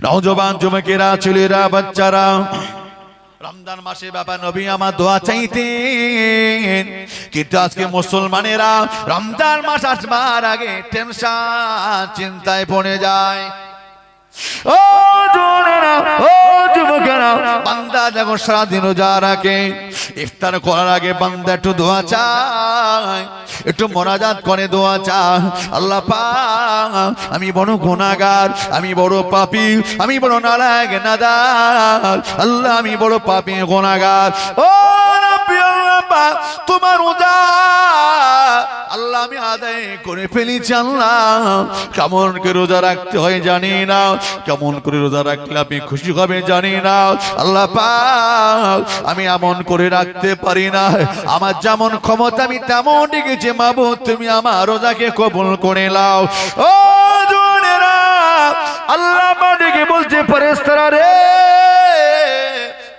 নওজোয়ান যুবকেরা, ছেলেরা, বাচ্চারা, রমজান মাসে বাবা নবী আমার দোয়া চাইতেন, কিন্তু আজকে মুসলমানেরা রমজান মাস আসবার আগে টেনশন চিন্তায় পড়ে যায়। ও জোনেরা, ও যুবকেরা, বান্দা যখন সারাদিন রোজা রাখে, ইফতার করার আগে বান্দা একটু দোয়া চায়, একটু মোনাজাত করে দোয়া চায়, আল্লাহ পাক আমি বড় গুনাহগার, আমি বড় পাপী, আমি বড় নালায়েক নাদার, আল্লাহ আমি বড় পাপী গুনাহগার। ও রব্বি আল্লাহ পাক তোমার রোজা আল্লাহ আমি আদায় করে ফেলেছি, আল্লাহ কেমন করে রোজা রাখতে হয় জানি না, কেমন করে রোজা রাখলে আপনি খুশি হবে জানি না, আল্লাহ পাক আমি এমন করে রাখতে পারি না, আমার যেমন ক্ষমতা আমি তেমন ডেকেছি, মাবুদ তুমি আমার রোজাকে কবুল করে নাও। ও জোনেরা, আল্লাহ ডেকে বলছে ফেরেশতারা রে,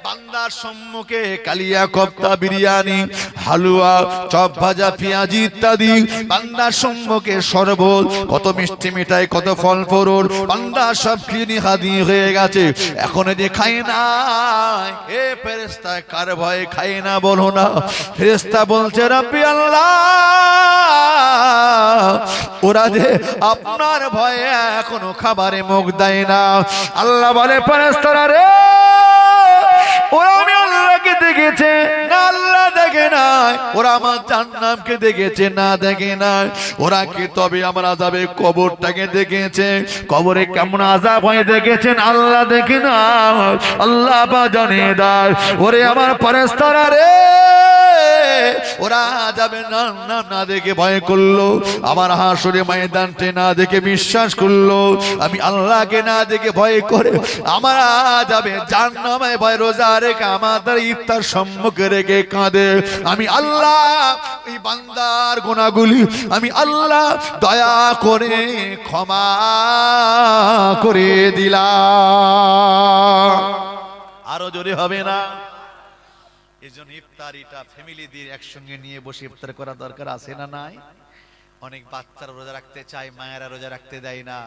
বান্দার সম্মুখে কালিয়া, কোফতা, বিরিয়ানি, হালুয়া, চপ, ভাজা, পেঁয়াজি ইত্যাদি, বান্দার সম্মুখে শরবত, কত মিষ্টি মিঠাই, কত ফল ফরুল, বান্দা সব কিনে হাজির হয়ে গেছে, এখন যে খায় না। এ ফেরেশতা কার ভয়ে খায় না বলো না? ফেরেশতা বলছে রব্বি আল্লাহ ওরা যে আপনার ভয়ে এখনো খাবারে মুখ দেয় না। আল্লাহ বলে ফেরেশতারা রে, ওরা আমি আল্লাহকে দেখেছে না আল্লাহ দেখে নাই, ওরা আমার জান্নাতকে দেখেছে না দেখে নাই, ওরা কি তবে আমার আযাবে কবরটাকে দেখেছে, কবরে কেমন আযাব হয় দেখেছেন আল্লাহ দেখে না, আল্লাহ বা জানিয়ে দেয়। ওরে আমার ফেরেশতারা রে, ওরা যাবে না না না দেখে ভয় করলো, আমার হাসরে ময়দানতে না দেখে বিশ্বাস করলো, আমি আল্লাহকে না দেখে ভয় করে আমার যাবে জাহান্নামে ভয় রোজা রেখে আমাদের ইফতার সম্মুখে রেখে কাঁদে। আমি আল্লাহ এই বান্দার গুনাহগুলি আমি আল্লাহ দয়া করে ক্ষমা করে দিলাম। আরো জোরে হবে না? এজন্য ইফতারিটা ফ্যামিলি দিয়ে একসঙ্গে নিয়ে বসে ইফতার করা দরকার আছে না নাই? অনেক বাচ্চারা রোজা রাখতে চায়, মায়েরা রোজা রাখতে দেয় না,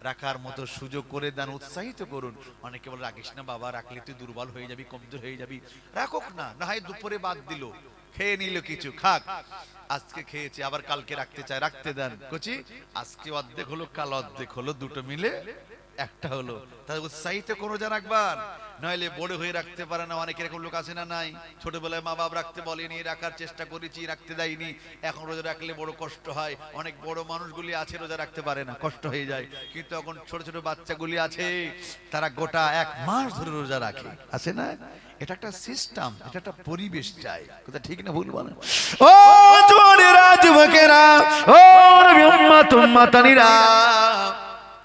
রাখার মতো সুযোগ করে দেন, উৎসাহিত করুন। অনেকে বলে রাখিস না বাবা, রাখলে তুই দুর্বল হয়ে যাবি, কমজোর হয়ে যাবি, রাখুক না, না হয় দুপুরে বাদ দিল, খেয়ে নিল কিছু, খাক, আজকে খেয়েছে আবার কালকে রাখতে চায়, রাখতে দেন। কচি আজকে অর্ধেক হলো, কাল অর্ধেক হলো, দুটো মিলে একটা হলো, তাহলে উৎসাহিত করো যা রাখবার, নইলে বড় হয়ে রাখতে পারে না। অনেক এরকম লোক আছে না নাই, ছোটবেলায় মা বাপ রাখতে বলেনি, রাখার চেষ্টা করেছি, রাখতে দেয়নি, এখন রোজা রাখলে বড় কষ্ট হয়। অনেক বড় মানুষগুলি আছে রোজা রাখতে পারে না, কষ্ট হয়ে যায়, কিন্তু এখন ছোট ছোট বাচ্চাগুলি আছে তারা গোটা 1 মাস ধরে রোজা রাখে, আছে না? এটা একটা সিস্টেম, এটা একটা পরিবেশ চাই, কথা ঠিক না ভুল বলেন? ও জোনেরা, যুবকেরা, ও নবী উম্মত উম্মতানিরা,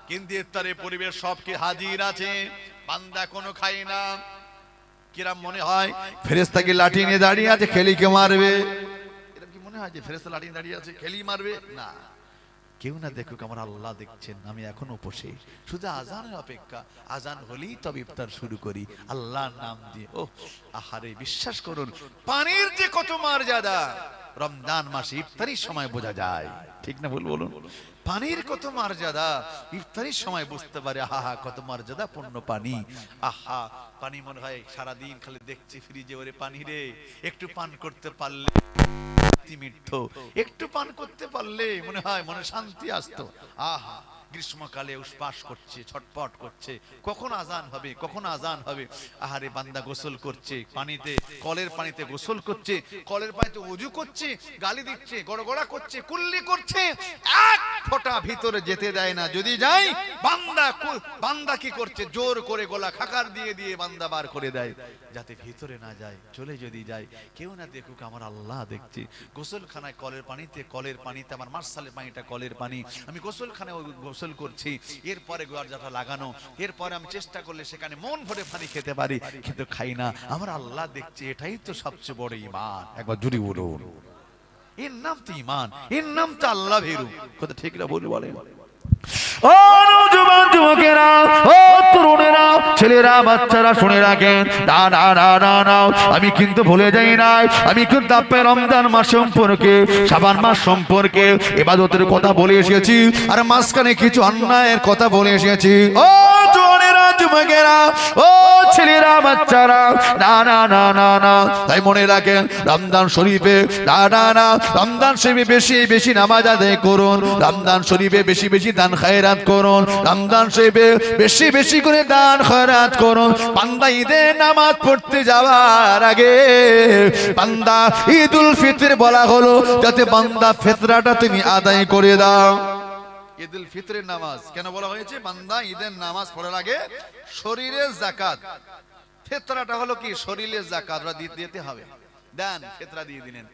কিন্তু ইফতারের পরিবেশ সব কি হাজির আছে, বান্দা কোনো খায় না। কিরাম মনে হয় ফেরেশতা কি লাঠি নিয়ে দাঁড়িয়ে আছে, খেলিকে মারবে? এরকম কি মনে হয় যে ফেরেশতা লাঠি দাঁড়িয়ে আছে খেলি মারবে? না, কেউ না দেখুক, আমার আল্লাহ দেখছেন, আমি এখনো বসে শুধু আজানের অপেক্ষা, আজান হলেই তবে ইফতার শুরু করি আল্লাহর নাম দিয়ে। ও আহারে, বিশ্বাস করুন পানির যে কত মর্যাদা রমজান মাসে ইফতারির সময় বোঝা যায়, ঠিক না ভুল বলুন? পানির কত মর্যাদা ইফতারির সময় বুঝতে পারে, আহা কত মর্যাদা পূর্ণ পানি। আহা, পানি মনে হয় সারাদিন খালি দেখছি ফ্রিজে, ওরে পানি রে, একটু পান করতে পারলে একটু পান করতে পারলে মনে হয় মনে শান্তি আসতো। আহা, গ্রীষ্মকালে উষ্পাস করছে, ছটপট করছে, কখন আজান হবে, কখন আজান হবে। আহারে, বান্দা গোসল করছে পানিতে, কলের পানিতে গোসল করছে, কলের পানিতে ওযু করছে, গালি দিচ্ছে, গড়গড়া করছে, কুল্লি করছে, এক ফোঁটা ভিতরে যেতে দেয় না। যদি যাই বান্দা কি করছে, জোর করে গলা খাকার দিয়ে দিয়ে বান্দা বার করে দেয়, যাতে ভিতরে না যায়। চলে যদি যায় কেউ না দেখুক, আমার আল্লাহ দেখছে। গোসলখানায় কলের পানিতে আমার মার্শালের পানিটা কলের পানি, আমি গোসলখানায় গোসল করছি, এরপরে গোয়ারজাটা লাগানো, এরপরে আমি চেষ্টা করলে সেখানে মন ভরে পানি খেতে পারি, কিন্তু খাই না, আমার আল্লাহ দেখছে। এটাই তো সবচেয়ে বড় ঈমান। একবার জুড়ে বলুন, এর নাম তো ঈমান, এর নাম তো আল্লাহ ভীরু, কথা ঠিক না ভুল বলেন? ও নওজোয়ান যুবকেরা, ও তরুণেরা, ছেলেরা, বাচ্চারা শুনে রাখেন, না না না না না, আমি কিন্তু ভুলে যাই না, আমি কিন্তু আপনার রমজান মাস সম্পর্কে, শাবান মাস সম্পর্কে ইবাদতের কথা বলে এসেছি, আর মাঝখানে কিছু অন্যায়ের কথা বলে এসেছি। ও যুবকেরা, ও ছেলেরা, বাচ্চারা, না না না না না, তাই মনে রাখেন রমজান শরীফে না না না, রমজান শরীফে বেশি বেশি নামাজ আদায় করুন, রমজান শরীফে বেশি বেশি দান খায়রাত করুন, রমজান শরীফে বেশি বেশি করে দান খায়রাত করুন। বান্দা ঈদের নামাজ পড়তে যাওয়ার আগে বান্দা ঈদুল ফিতর বলা হলো যাতে বান্দা ফিতরাটা তুমি আদায় করে দাও। ঈদুল ফিতরের নামাজ কেন বলা হয়েছে? বান্দা ঈদের নামাজ পড়ার আগে শরীরের যাকাত, ফিতরাটা হলো কি শরীরের যাকাত দিতে হবে। দেন, ফিতরা দিয়ে দিলেন।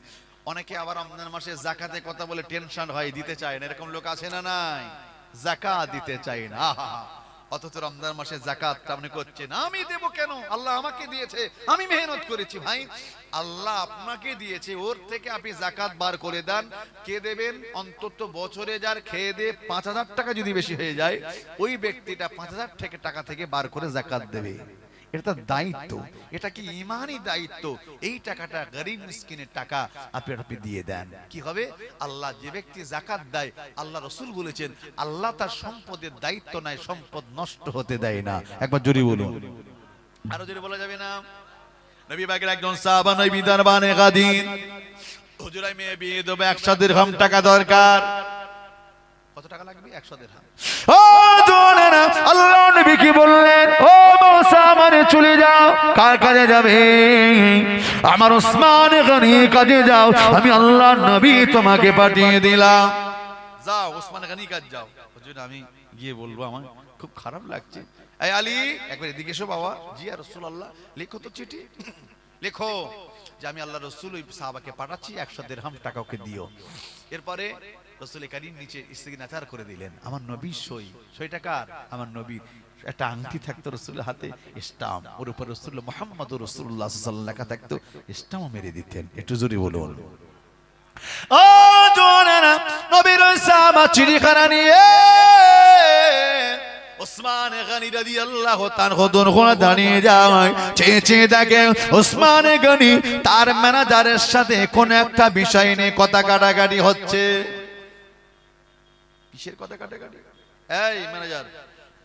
অনেকে আবার রমজান মাসে যাকাতের কথা বলে টেনশন হয়, দিতে চায় না, এরকম লোক আছে না নাই? যাকাত দিতে চাই না, অথচ রমজান মাসে যাকাত আপনি করছেন, আমি দেব কেন? আল্লাহ আমাকে দিয়েছে, আমি মেহনত করেছি। ভাই, আল্লাহ আপনাকে দিয়েছে, ওর থেকে আপনি যাকাত বার করে দেন। কে দেবেন? অন্তত বছরে যার খেয়ে দিয়ে 5,000 টাকা যদি বেশি হয়ে যায়, ওই ব্যক্তিটা 5,000 টাকা থেকে বার করে যাকাত দেবে। এটা দায়িত্ব, এটা কি ইমানি দায়িত্ব। এই টাকাটা গরিব মিসকিনের টাকা আপনি দিয়ে দেন, কি হবে? আল্লাহ যে ব্যক্তি যাকাত দেয়, আল্লাহ রাসূল বলেছেন আল্লাহ তার সম্পদের দায়িত্ব নেয়, সম্পদ নষ্ট হতে দেয় না। একবার জোরে বলুন। আরো জোরে বলা যাবে না? নবী পাকের একজন সাহাবা নবী দরবারে গাদিন, হুজুর আমি বিয়ে দেব, 100 দিরহাম টাকা দরকার। কত টাকা লাগবে? 100 দিরহাম। ও জোনেরা, আল্লাহ নবী কি বললেন? ও মুসা, মানে চলে যাও। কার কাজে যাবে? আমার ওসমান গনি কাজে যাও, আমি আল্লাহ নবী তোমাকে পাঠিয়ে দিলাম। যাও, ওসমান গনি কাজ যাও। হুজুর আমি গিয়ে বলবো আমার খুব খারাপ লাগছে। এই আলী, একবার এদিকে এসো বাবা। জি আর রাসূলুল্লাহ। লেখো তো চিঠি, লেখো যে আমি আল্লাহ রাসূল ওই সাহাবাকে পাঠাচ্ছি, 100 দিরহাম টাকা ওকে দিও। এরপরে রাসূল কারীম নিচে সিগনেচার করে দিলেন, আমার নবীর সই। সইটা কার? আমার নবী। একটা আংটি থাকতো রাসূলের হাতে, স্টাম্প, ওর উপর রাসূল মুহাম্মদুর রাসূলুল্লাহ সাল্লাল্লাহু আলাইহি ওয়াসাল্লাম লেখা থাকতো, স্টাম্প মেরে দিতেন। একটু জোরে বলুন। ও জোনেরা, নবীর সাহাবা চিঠিখানা নিয়ে ওসমান গনি রাদিয়াল্লাহু তাআলা দাঁড়িয়ে যায়, চেয়ে চেয়ে দেখে ওসমান গনি তার ম্যানেজারের সাথে কোন একটা বিষয় নিয়ে কথা কাটাকাটি হচ্ছে। কিসের কথা কাটাকাটি? এই ম্যানেজার,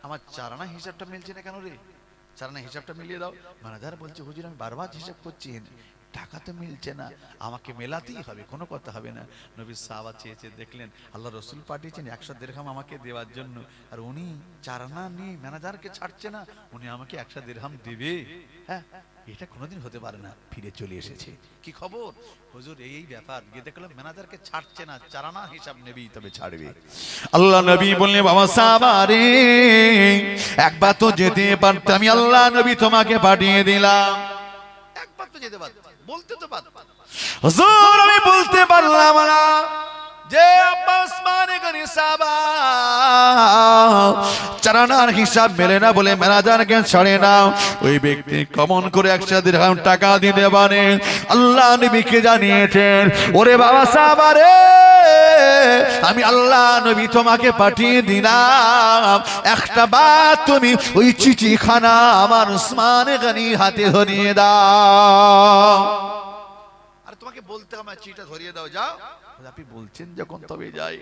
আমার চারানা হিসাবটা মিলছে না কেন রে? চারানা হিসাবটা মিলিয়ে দাও। ম্যানেজার বলছে, হুজুর আমি বারবার হিসাব করছি, টাকা তো মিলছে না, আমাকে মেলাতেই হবে, কোনো কথা হবে না। নবী সাহাবা চেয়ে চেয়ে দেখলেন আল্লাহ রাসূল পাঠিয়েছেন 100 দিরহাম আমাকে দেওয়ার জন্য, আর উনি চারানা নিয়ে ম্যানেজারকে ছাড়ছে না, উনি আমাকে 100 দিরহাম দিবে? হ্যাঁ, এটা কোনোদিন হতে পারে না। ফিরে চলে এসেছে, কি খবর? হুজুর এই ব্যাপার। গিয়ে দেখলাম ম্যানেজারকে ছাড়ছে না, চারানা হিসাব নেবেই তবে ছাড়বে। আল্লাহ নবী বললেন, বাবা সাহাবা রে, একবার তো যেতে পারতাম, আমি আল্লাহ নবী তোমাকে পাঠিয়ে দিলাম, একবার তো যেতে পারতাম, বলতে তো পারতাম। হুজুর আমি বলতে পারলাম না যে আব্বা ওসমান গনি সাহাবা চারানার হিসাব মেলে না বলে ম্যানেজারকে ছাড়ে না। ওই ব্যক্তি কমন করে 100 দিরহাম টাকা দিতে পারে। আল্লাহ নবীকে জানিয়েছেন, ওরে বাবা সাহাবা রে, আমি আল্লাহ নবী তোমাকে পাঠিয়ে দিলাম, একটা বার তুমি ওই চিঠিখানা আমার ওসমান গনির হাতে ধরিয়ে দাও। আর তোমাকে বলতে আমার চিঠিটা ধরিয়ে দাও, যাও। আপনি বলছেন যখন তবে যাই।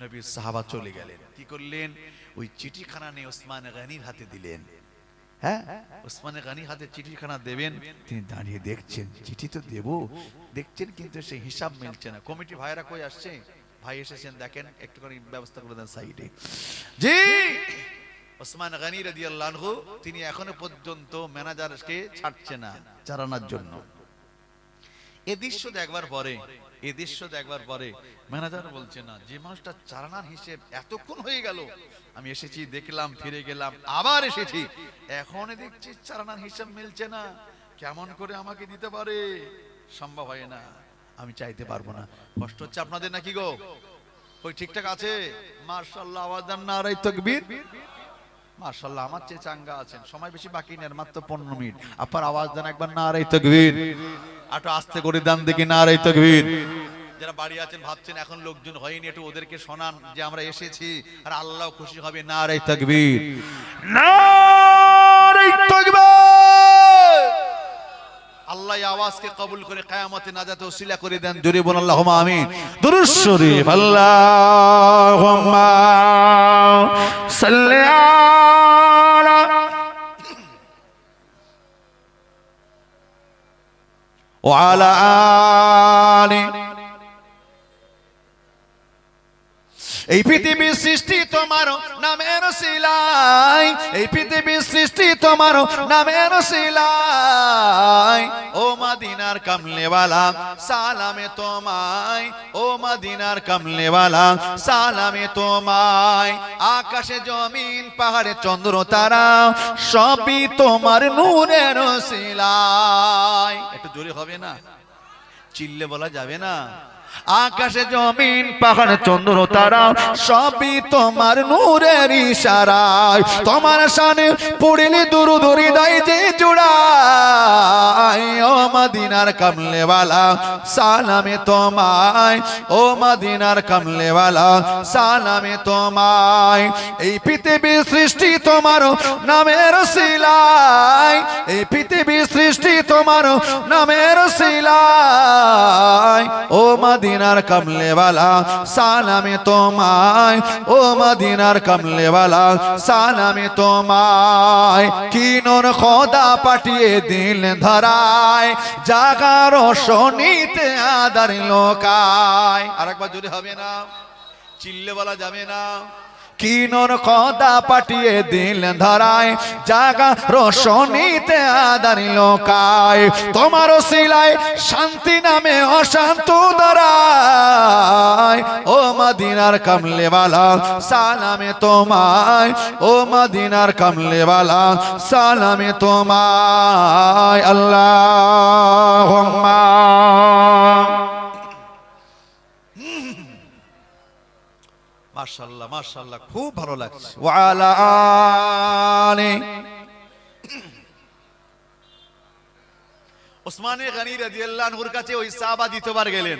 নবীর সাহাবা চলে গেলেন, কি করলেন? ওই চিঠিখানা নিয়ে ওসমান গনির হাতে দিলেন। হ্যাঁ, ওসমান গনির হাতে চিঠিখানা দেবেন, তিনি দাঁড়িয়ে দেখছেন, চিঠি তো দেব, দেখছেন কিন্তু সেই হিসাব মিলছে না। কমিটি ভাইরা কই আসছে? ভাই এসেছেন, দেখেন একটুখানি ব্যবস্থা করে দেন সাইডে। জি, ওসমান গনি রাদিয়াল্লাহু আনহু তিনি এখনো পর্যন্ত ম্যানেজারকে ছাড়ছে না চারানার জন্য। এই দৃশ্য দেখবার পরে ম্যানেজার বলছে না, যে মানুষটা চারানার হিসেব এতক্ষণ হয়ে গেল, আমি এসেছি দেখলাম, ফিরে গেলাম, আবার এসেছি, এখন দেখছি চারানার হিসাব মিলছে না, কেমন করে আমাকে দিতে পারে? সম্ভব হয় না, আমি চাইতে পারবো না। কষ্ট হচ্ছে আপনাদের নাকি গো? ওই ঠিকঠাক আছে? মাশাআল্লাহ, আওয়াজ দেন নারে তাকবীর। মাশাআল্লাহ, আমার চেয়ে চাঙ্গা আছেন, সময় বেশি বাকি নেই, মাত্র 15 মিনিট। আপনার আওয়াজ দেন একবার নারে তাকবীর। একটু আস্তে করে দেন দেখি নারে তাকবীর। যারা বাড়ি আছেন ভাবছেন এখন লোকজন হয়নি, একটু ওদেরকে শোনান যে আমরা এসেছি, আর আল্লাহ খুশি হবে। নারে তাকবীর, নারে তাকবীর। আল্লাহ এই আওয়াজকে কবুল করে কিয়ামতে নাজাতে ওসিলা করে দেন। জোরে বলুন আল্লাহুম্মা আমিন। দুরূদ শরীফ। আল্লাহুম্মা সাল্লি আলা ওয়া আলা আলি। এই পৃথিবীর সৃষ্টি তোমার নামের শিলায়, এই পৃথিবীর সৃষ্টি তোমার নামের শিলায়। ও মদিনার কামলেওয়ালা সালামে তোমায়, ও মদিনার কামলেওয়ালা সালামে তোমায়। আকাশে জমিন পাহাড়ে চন্দ্র তারা সবই তোমার নূরের শিলায়। একটু জোরে হবে না? চিল্লে বলা যাবে না? আকাশে জমিন পাহাড় চন্দ্র তারা সবই তোমার নূরের ইশারায়। তোমার শানে পড়িলে দুরূদ হৃদয় যে জুড়ায়। ও মদিনার কামলেওয়ালা সালামে তোমায়, ও মদিনার কামলেওয়ালা সালামে তোমায়। এই পৃথিবীর সৃষ্টি তোমার নামের শিলায়, এই পৃথিবীর সৃষ্টি তোমার নামের শিলায়। ও মদিনার কামলেওয়ালা সালামে তোমায়, ও মদিনার কামলেওয়ালা সালামে তোমায়। কি নূর খোদা পাঠিয়ে দিল ধরায়, জাগার শোনিতে আদার লোকায়। আরেকবার জোরে হবে না? চিল্লে বলা যাবে না? কি নূর খোদা পাঠিয়ে দিল ধরায়, জাগা রোশনীতে আদার লোকায়। তোমার ওসিলায় শান্তি নামে অশান্ত দাঁড়ায়। ও মদিনার কামলেওয়ালা সালামে তোমায়, ও মদিনার কামলেওয়ালা সালামে তোমায়। আল্লাহুম্মা মাশাআল্লাহ মাশাআল্লাহ, খুব ভালো লাগছে। ওয়া আলা আলি। ওসমানে গনি রাদিয়াল্লাহু আনহুর কাছে ওই সাহাবা দ্বিতীয়বার গেলেন।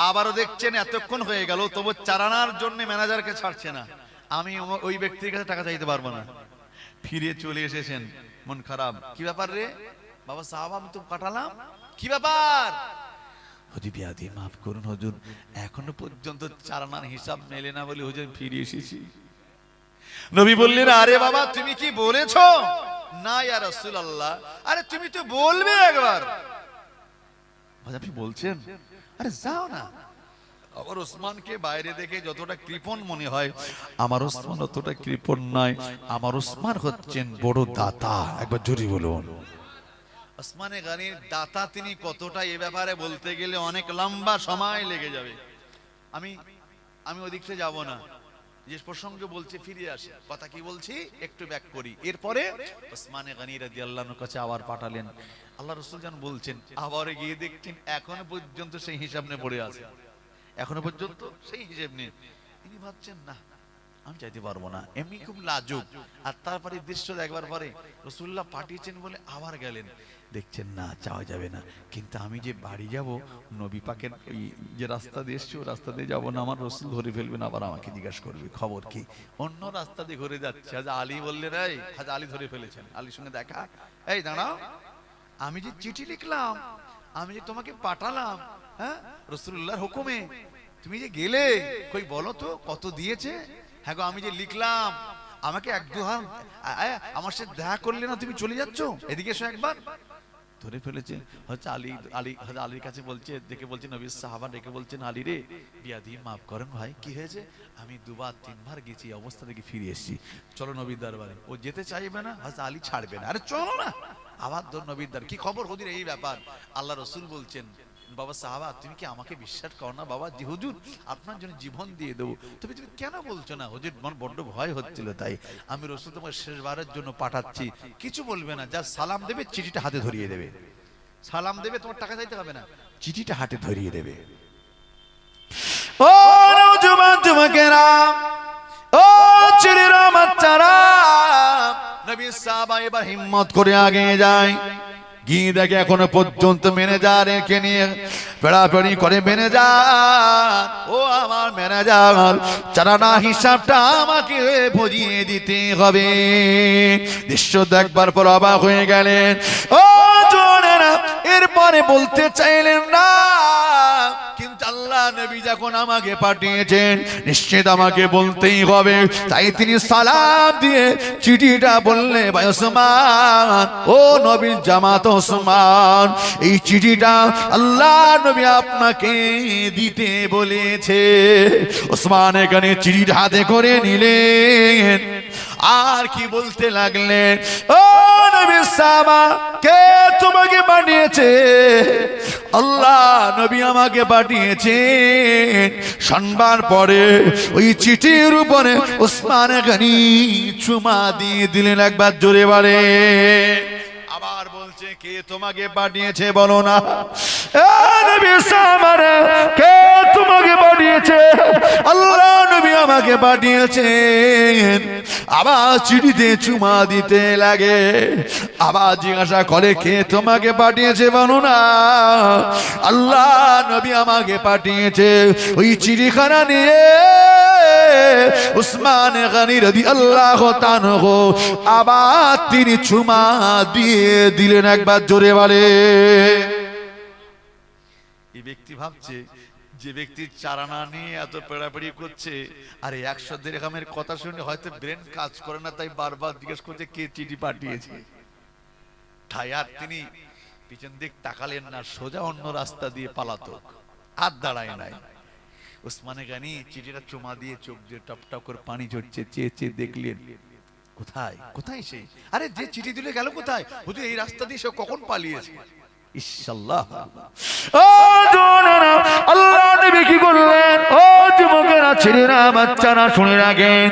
আবারও দেখছেন এতক্ষণ হয়ে গেল, তবু চারানার জন্য ম্যানেজারকে ছাড়ছে না। আমি ওই ব্যক্তির কাছে টাকা চাইতে পারবো না। ফিরে চলে এসেছেন, মন খারাপ। কি ব্যাপার রে বাবা সাহাবা, আমি তো কাটালাম, কি ব্যাপার? হুজুর বিয়াদি মাফ করুন হুজুর, এখনো পর্যন্ত চারানার হিসাব মেলে না বলে হুজুর ফিরে এসেছি। নবী বললেন, আরে বাবা তুমি কি বলেছো? না ইয়া রাসূলুল্লাহ। আরে তুমি তো বলবে একবার। আপনি বলছেন? আরে যাও না। আমার ওসমানকে বাইরে দেখে যতটা কৃপণ মনে হয়, আমার ওসমান অতটা কৃপণ নয়। আমার ওসমান হচ্ছেন বড় দাতা। একবার জোরে বলুন। ওসমানে গনির দাতা তিনি কতটা, এ ব্যাপারে বলতে গেলে অনেক লম্বা সময় লেগে যাবে। আমি ওদিকে যাব না, যে প্রসঙ্গে বলছি ফিরে আসি। কথা কি বলছি একটু ব্যাক করি। এরপরে ওসমানে গনি রাদিয়াল্লাহু আনহুর কাছে আবার পাঠালেন। আল্লাহ রাসূল জান বলছেন, আবার গিয়ে দেখছেন এখনো পর্যন্ত সেই হিসাব নিয়ে পড়ে আছে, এখনো পর্যন্ত সেই হিসাব নিয়ে। তিনি ভাবছেন না আমি চাইতে পারবো না, এমনি খুব লাজুক। আর তারপরে দৃশ্য দেখবার পরে রাসূলুল্লাহ পাঠিয়েছেন বলে আবার গেলেন। দেখছেন না চাওয়া যাবে না, কিন্তু আমি যে বাড়ি যাব, নবী পাকের ওই যে রাস্তা দিয়ে এসছি ও রাস্তা দিয়ে যাবো না, আমার রাসূল ধরে ফেলবেন, আবার আমাকে জিজ্ঞাসা করবে খবর কি। অন্য রাস্তা দিয়ে ঘুরে যাচ্ছে। হাজরত আলী বললেন, এই হাজরত আলী ধরে ফেলেছেন। আলীর সঙ্গে দেখা, এই দাঁড়াও, আমি যে চিঠি লিখলাম, আমি যে তোমাকে পাঠালাম, হ্যাঁ রাসূলুল্লাহর হুকুমে, তুমি যে গেলে, কই বলো তো কত দিয়েছে? হ্যাঁ গো আমি যে লিখলাম, আমাকে এক দুহাত আমার সাথে দেখা করলে না, তুমি চলে যাচ্ছ, এদিকে এসো একবার। ধরে ফেলেছে। হচ্ছে আলীর কাছে বলছে, দেখে বলছে নবীর সাহাবা ডেকে বলছেন, আলী রে বিয়াদি মাফ করেন ভাই। কি হয়েছে? আমি দুবার তিনবার গেছি, অবস্থা থেকে ফিরে এসেছি, চলো নবীর দরবারে। ও যেতে চাইবে না, হচ্ছে আলী ছাড়বে না। আরে চলো না, আবার ধর নবীর দরবার। কি খবর হুজুর? এই ব্যাপার। আল্লাহ রাসূল বলছেন, বাবা সাহাবা তুমি কি আমাকে বিশ্বাস করো না? বাবা জি হুজুর, আপনার জন্য জীবন দিয়ে দেবো। তুমি কেন বলছো না? হুজুর মন বড্ড ভয় হচ্ছিল, তাই আমি রাসূল তোমাকে শেষবারের জন্য পাঠাচ্ছি, কিছু বলবে না, যা সালাম দেবে চিঠিটা হাতে ধরিয়ে দেবে। সালাম দেবে, তোমার টাকা চাইতে হবে না, চিঠিটা হাতে ধরিয়ে দেবে। ও নওজোয়ান যুবকেরা, ও ছেলেরা বাচ্চারা, নবী সাহাবা এবার হিম্মত করে আগে যায়। গিয়ে দেখে এখনো পর্যন্ত ম্যানেজারকে নিয়ে পেড়াপেড়ি করে, ম্যানেজার ও আমার ম্যানেজার, চারানা হিসাবটা আমাকে বুঝিয়ে দিতে হবে। দৃশ্য দেখবার পর অবাক হয়ে গেলেন। ও জোনেরা, এরপরে বলতে চাইলেন না, কিন্তু আল্লাহ আল্লাহ নবী যখন আমাকে পাঠিয়েছেন নিশ্চিত আমাকে বলতেই হবে, তাই তিনি সালাম দিয়ে চিঠিটা বললে, ভাই ওসমান, ও নবীর জামাত ওসমান, এই চিঠিটা আল্লাহ নবী আপনাকে দিতে বলেছে। ওসমান এখানে চিঠিটা হাতে করে নিলেন, আর কি বলতে লাগলেন, ও নবী সাহাবা, কে তোমাকে পাঠিয়েছে? আল্লাহ নবী আমাকে পাঠিয়েছেন। শুনবার পরে ওই চিঠির উপরে ওসমান গনি চুমা দিয়ে দিলেন। একবার জোরে বলে। আবার বলছে, কে তোমাকে পাঠিয়েছে বলো না। নবী সাহাবা, কে তোমাকে পাঠিয়েছে? আল্লাহ নবী আমাকে পাঠিয়েছেন। আবার চিঠিতে চুমা দিতে লাগে। আবার জিজ্ঞাসা করে, কে তোমাকে পাঠিয়েছে বলো না। আল্লাহ নবী আমাকে পাঠিয়েছে। ওই চিঠিখানা নিয়ে উসমান গনি রাদিয়াল্লাহু তাআলা আবার তিনি চুমা দিয়ে দিলেন। একবার জোরে বলে। এই ব্যক্তি ভাবছে, যে ব্যক্তির চারানা নিয়ে এত পেড়াপেড়ি করছে, আর 100 দিরহামের কথা শুনে হয়তো ব্রেন কাজ করে না, তাই বারবার জিজ্ঞেস করছে কে চিঠি পাঠিয়েছে। তাই আর তিনি পিছন দিক তাকালেন না, সোজা অন্য রাস্তা দিয়ে পালাতক, আর দাঁড়ায় নাই। উসমান গনি চিঠিটা চুমা দিয়ে চোখ দিয়ে টপ টপ করে পানি ঝরছে, চেয়ে চেয়ে দেখলেন কোথায় কোথায় সে, আরে যে চিঠি দিলে গেল কোথায়? হুজুর এই রাস্তা দিয়ে সে কখন পালিয়েছে। ইনশাআল্লাহ আল্লাহ নবী কি করলেন? ও যুবকেরা, ছেলেরা, বাচ্চারা শুনে রাখেন,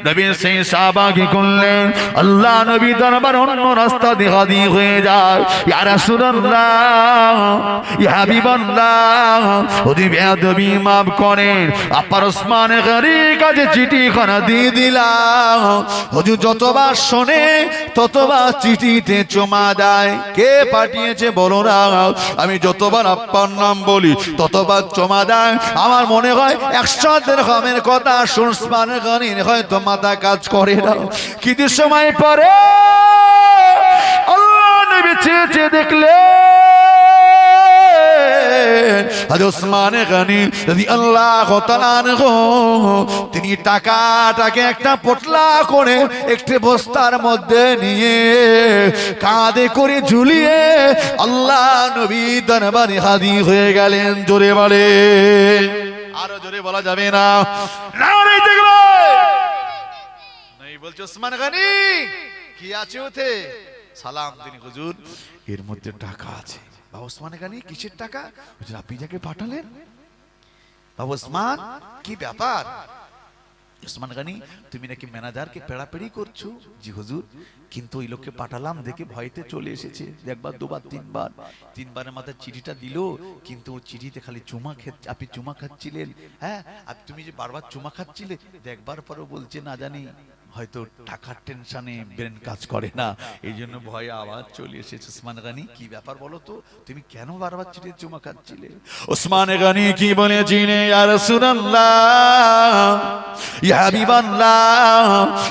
নবী সেই সাহাবা কি করলেন? আল্লাহ নবী দরবার অন্য রাস্তা দেখা দিয়ে হয়ে যায়। ইয়া রাসূলুল্লাহ, ইয়া হাবিবাল্লাহ, ওদি বেয়াদবি মাফ করেন, আপনার ওসমান গনির কাছে চিঠিখানা দিয়ে দিলাম। হুজুর যতবার শোনে ততবার চিঠিতে চুমা দেয়। কে পাঠিয়েছে বলো না। আমি যতবার আপনার নাম বলি ততবার চুমা দেয়। আমার মনে হয় 100 দিরহামের কথা ওসমান গনির হয়তো মাথা কাজ করে না। কিছু সময় পরে আল্লাহ নবী চেয়ে চেয়ে দেখলেন ওসমান গনি রাদিয়াল্লাহু তাআলা আনহু তিনি টাকাটাকে একটা পোটলা করে একটি বস্তার মধ্যে নিয়ে কাঁধে করে ঝুলিয়ে আল্লাহ নবী দরবারে হাজির হয়ে গেলেন। জোরে বলে। আরো জোরে বলা যাবে না। নারে দেখলো নাই বলছে, ওসমান গনি কি আছে ওতে? সালাম দিন হুজুর, এর মধ্যে টাকা আছে। বাবা ওসমান গনি, কিসের টাকা? হুজুর আপনি যাকে পাঠালেন। বাবা ওসমান, কি ব্যাপার? ওসমান গনি, তুমি নাকি ম্যানেজারকে পেড়াপেড়ি করছো। জি হুজুর, কিন্তু ওই লোককে পাঠালাম দেখে ভয়তে চলে এসেছে। একবার দুবার তিনবারের মাথায় চিঠিটা দিল, কিন্তু ও চিঠিতে খালি চুমা খেতে, আপনি চুমা খাচ্ছিলেন। হ্যাঁ, আর তুমি যে বারবার চুমা খাচ্ছিলে, দেখবার পরও বলছে না জানি হয়তো টাকার টেনশনে ব্রেন কাজ করে না, এই জন্য ভয়ে আবার চলে এসেছে। ওসমান গনি, কি ব্যাপার বলো তো, তুমি কেন বারবার চিঠিতে চুমা খাচ্ছিলে? ওসমান গনি কি বলেছিলেন? ইয়া রাসূলুল্লাহ, ইয়া হাবিবাল্লাহ,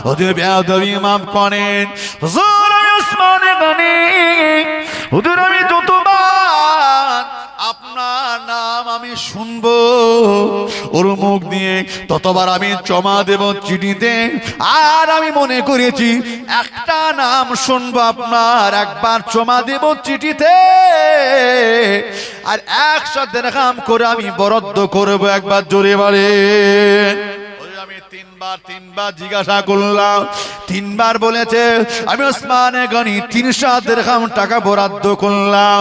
ওদের বেয়াদবি মাফ করেন। হুজুর আমি ওসমান গনি, হুজুর আমি যতবার আপনার নাম আমি শুনবো ওর মুখ দিয়ে ততবার আমি জমা দেব চিঠিতে। আর আমি মনে করেছি একটা নাম শুনবো আপনার, একবার জমা দেব চিঠিতে, আর 100 দিরহাম করে আমি বরাদ্দ করবো। একবার জোরে বলে। আমি তিনবার জিজ্ঞাসা করলাম, তিনবার বলেছে আমি ওসমান গনি 300 দিরহাম টাকা বরাদ্দ করলাম।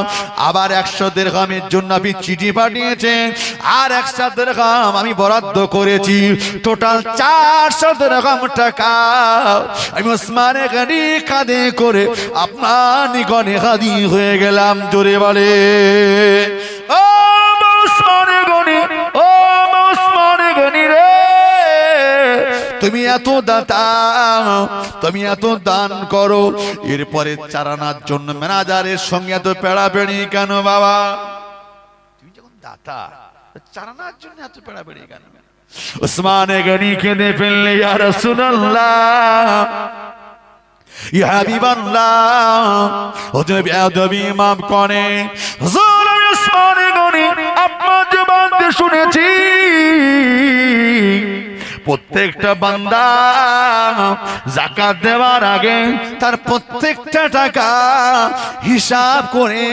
আবার 100 দিরহামের জন্য আপনি চিঠি পাঠিয়েছেন, আর 100 দিরহাম আমি বরাদ্দ করেছি। টোটাল 400 দিরহাম টাকা আমি ওসমান গনি কাঁধে করে আপনার নিকটে হাজির হয়ে গেলাম। জোরে বলে। ও ওসমান গনি, ও ওসমান গনি রে, তুমি এত দাতা, তুমি এত দান করো, এরপরে চারানার জন্য ম্যানেজারের সঙ্গে এত পেড়াপেড়ি কেন বাবা? তুমি যখন দাতা, চারানার জন্য এত পেড়াপেড়ি কেন? ওসমান গনি কেঁদে ফেললে, ইয়া রাসূলুল্লাহ, ইয়া হাবিবাল্লাহ, ওদের বেয়াদবি মাফ করে। হুজুর আমি ওসমান গনি আপনার জবান দিয়ে শুনেছি প্রত্যেকটা বান্দা যাকাত দেওয়ার আগে তার প্রত্যেকটা টাকা হিসাব করে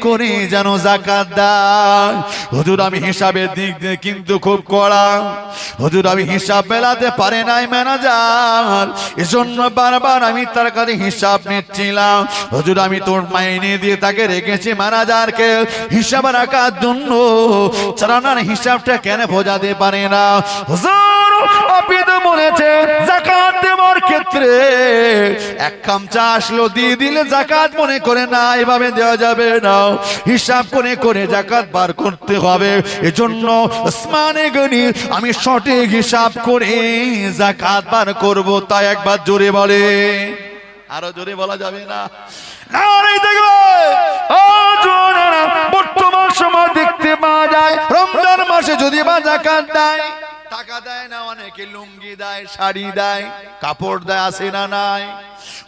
করে যেন যাকাত দেয়। হুজুর আমি হিসাবের দিক দিয়ে কিন্তু খুব কড়া, হুজুর আমি হিসাব মেলাতে পারে নাই ম্যানেজার, এজন্য বারবার আমি তার কাছে হিসাব নিচ্ছিলাম। হুজুর আমি তোর মাইনে দিয়ে তাকে রেখেছি ম্যানেজারকে হিসাব রাখার জন্য, চালানার হিসাবটা কেন বোঝাতে পারে না? হুজুর আপনি তো বলেছে যাকাত দেওয়ার ক্ষেত্রে এক খামচা আসলো দিয়ে দিলে যাকাত মনে করে না, এভাবে দেওয়া যাবে না, হিসাব করে করে যাকাত বার করতে হবে। এজন্য ওসমানে গনি আমি সঠিক হিসাব করে যাকাত বার করব। তাই একবার জোরে বলে, আরো জোরে বলা যাবে না? বর্তমান সময় দেখতে পাওয়া যায় রমজান মাসে যদি বা যাকাত দেয়, টাকা দেয় না, অনেকে লুঙ্গি দেয়, শাড়ি দেয়, কাপড় দেয়, আসে না নাই,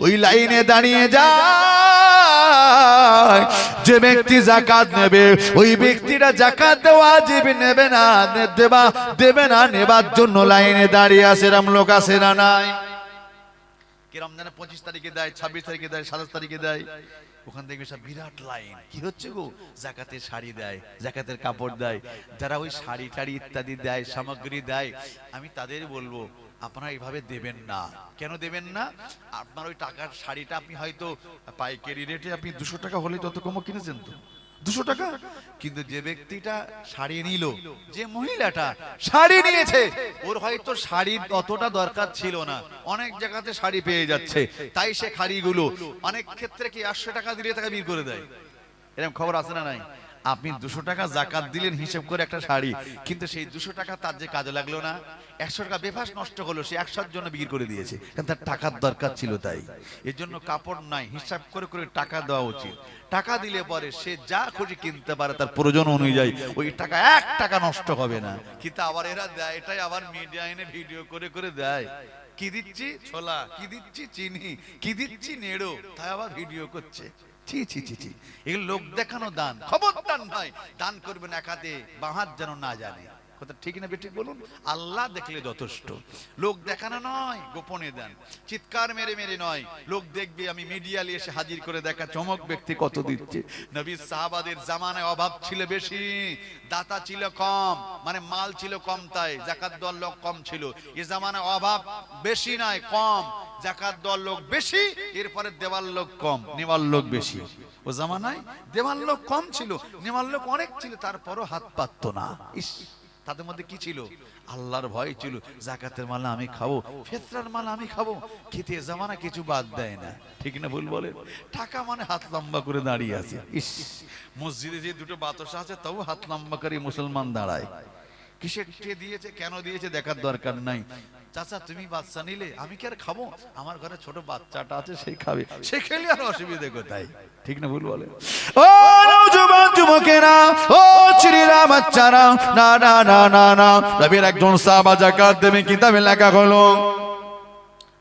ওই লাইনে দাঁড়িয়ে যায়। যে ব্যক্তি যাকাত নেবে ওই ব্যক্তিরা যাকাত দেওয়া যাবে নেবে না, দেবে না, নেবার জন্য লাইনে দাঁড়িয়ে আছে। এরকম লোক আসে না নাই? কি রমজানে 25 তারিখে দেয়, 26 তারিখে দেয়, 27 তারিখে দেয়, ওখান থেকে সব বিরাট লাইন। কি হচ্ছে গো? যাকাতের শাড়ি দেয়, যাকাতের কাপড় দেয়। যারা ওই শাড়ি টাড়ি ইত্যাদি দেয়, সামগ্রী দেয়, আমি তাদের বলবো আপনারা এইভাবে দেবেন না। কেন দেবেন না? আপনার ওই টাকার শাড়িটা আপনি হয়তো পাইকারি রেটে আপনি 200 টাকা হলে তত কম কিনেছেন তো 200 টাকা, কিন্তু যে ব্যক্তিটা শাড়ি নিল, যে মহিলাটা শাড়ি নিয়েছে, ওর হয়তো শাড়ির অতটা দরকার ছিল না, অনেক জায়গাতে শাড়ি পেয়ে যাচ্ছে, তাই সে শাড়িগুলো অনেক ক্ষেত্রে কি 800 টাকা দিলে তাকে বের করে দেয়। এরকম খবর আছে না নাই? আপনি 200 টাকা যাকাত দিলেন হিসেব করে একটা শাড়ি, কিন্তু সেই 200 টাকা তার যে কাজে লাগলো না, 100 টাকা বেফাস নষ্ট হলো, সে 100 জন্য বিক্রি করে দিয়েছে, কারণ তার টাকার দরকার ছিল। তাই এর জন্য কাপড় নাই, হিসাব করে করে টাকা দেওয়া উচিত। টাকা দিলে পরে সে যা খুশি কিনতে পারে তার প্রয়োজন অনুযায়ী, ওই টাকা 1 টাকা নষ্ট হবে না। কিন্তু আবার এরা দেয়, এটাই আবার মিডিয়া এনে ভিডিও করে করে দেয়, কি দিচ্ছি ছোলা, কি দিচ্ছি চিনি, কি দিচ্ছি নেড়ো, তাই আবার ভিডিও করছে। ছি ছি ছি ছি, এগুলো লোক দেখানো দান, খবরদার নয়। দান করবেন এক হাতে, বাঁ হাত যেন না জানে। কথা ঠিক না বেঠিক বলুন? আল্লাহ দেখলে যথেষ্ট। লোক দেখানো নয়, গোপনে দেন, চিৎকার মেরে মেরে নয়। লোক দেখবে আমি মিডিয়া নিয়ে এসে হাজির করে দেখা চমক ব্যক্তি কত দিচ্ছে। নবী সাহাবাদের জামানায় অভাব ছিল বেশি, দাতা ছিল কম, মানে মাল ছিল কম, তাই যাকাত দেওয়ার লোক কম ছিল। এ জামানায় অভাব বেশি নয়, কম, যাকাত দেওয়ার লোক বেশি, এরপরে দেওয়ার লোক কম, নেওয়ার লোক বেশি। ও জামানায় দেওয়ার লোক কম ছিল, নেওয়ার লোক অনেক ছিল, তারপরও হাত পাততো না। ইস, তাদের মধ্যে কি ছিল? আল্লাহর ভয় ছিল। যাকাতের মাল আমি খাবো, ফিতরার মাল আমি খাবো, খেতে জামানা কিছু বাদ দেয় না। ঠিক না ভুল বলেন? টাকা মানে হাত লম্বা করে দাঁড়িয়ে আছে। ইস, মসজিদে যে দুটো বাতাসা আছে তাও হাত লম্বা করে মুসলমান দাঁড়ায়। কিসের দিয়েছে, কেন দিয়েছে দেখার দরকার নাই। চাচা তুমি বাচ্চা নিলে, আমি কি আর খাবো? আমার ঘরে ছোট বাচ্চাটা আছে, সেই খাবে, সে খেলে আর অসুবিধে কোথায়? ঠিক না ভুল বলে? ও নওজোয়ান যুবকেরা, ও ছেলেরা, বাচ্চারা, না না না না না, নবীর একজন সাহাবা যাকাত দেবে, কিতাবে লেখা হলো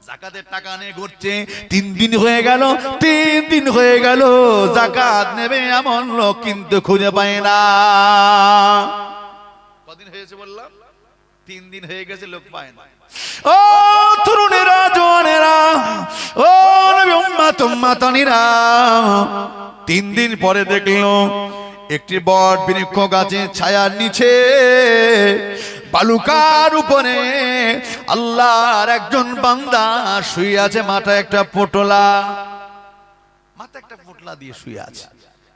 যাকাতের টাকা নিয়ে ঘুরছে। 3 দিন হয়ে গেল, 3 দিন হয়ে গেল, যাকাত নেবে এমন লোক কিন্তু খুঁজে পায় না। কদিন হয়েছে বললাম? 3 দিন হয়ে গেছে, লোক পায় না। ও তরুণেরা, জওয়ানেরা, ও নবী উম্মত উম্মাতানিরা, 3 দিন পরে দেখলো একটি বট বৃক্ষ গাছের ছায়ার নিচে বালুকার উপরে আল্লাহর একজন বান্দা শুয়ে আছে। মাথায় একটা পোটলা, মাথায় একটা পোটলা দিয়ে শুয়ে আছে,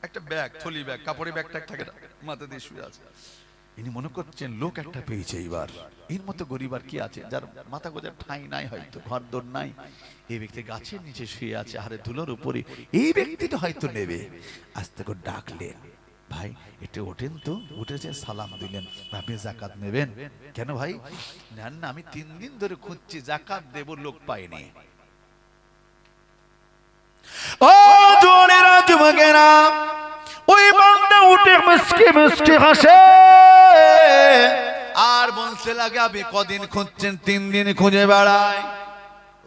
একটা ব্যাগ, থলি ব্যাগ, কাপড়ের ব্যাগটা থাকে, মাথা দিয়ে শুয়ে আছে। ইনি মনে করছেন লোক একটা পেয়েছে এইবার, এর মতো গরিব আর কি আছে যার মাথা গোজার ঠাঁই নাই, হয়তো ঘর দোর নাই। এই ব্যক্তি গাছের নিচে শুয়ে আছে, হারে ধুলোর উপরে, এই ব্যক্তিটা হয়তো নেবে। আস্তে করে ডাকলেন, ভাই একটু ওঠেন তো। উঠেছে, সালাম দিলেন, আপনি যাকাত নেবেন? কেন ভাই? নেন না, আমি 3 দিন ধরে খুঁজছি, যাকাত দেব, লোক পাইনি। ও জোনেরা, যুবকেরা, ওই বান্দা উঠে মুস্কি মুস্কি হাসে আর বলতে লাগে, আপনি কদিন খুঁজছেন? 3 দিন খুঁজে বেড়ায়।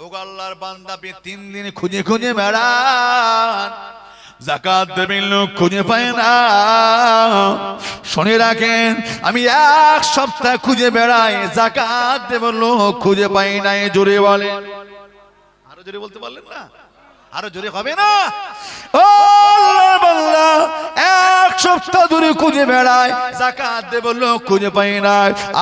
ও আল্লাহর বান্দা, আপনি 3 দিন খুঁজে খুঁজে বেড়ান, যাকাত দেবেন লোক খুঁজে পায় না। শুনে রাখেন, আমি এক সপ্তাহ খুঁজে বেড়াই, যাকাত দেবেন লোক খুঁজে পাই না। জোরে বলে, আরো জোরে বলতে পারলেন না? আরো জোরে হবে না? ও আল্লাহর বান্দা, এক সপ্তাহ ধরে খুঁজে বেড়ায়, যাকাত দেবেন লোক খুঁজে পাই না।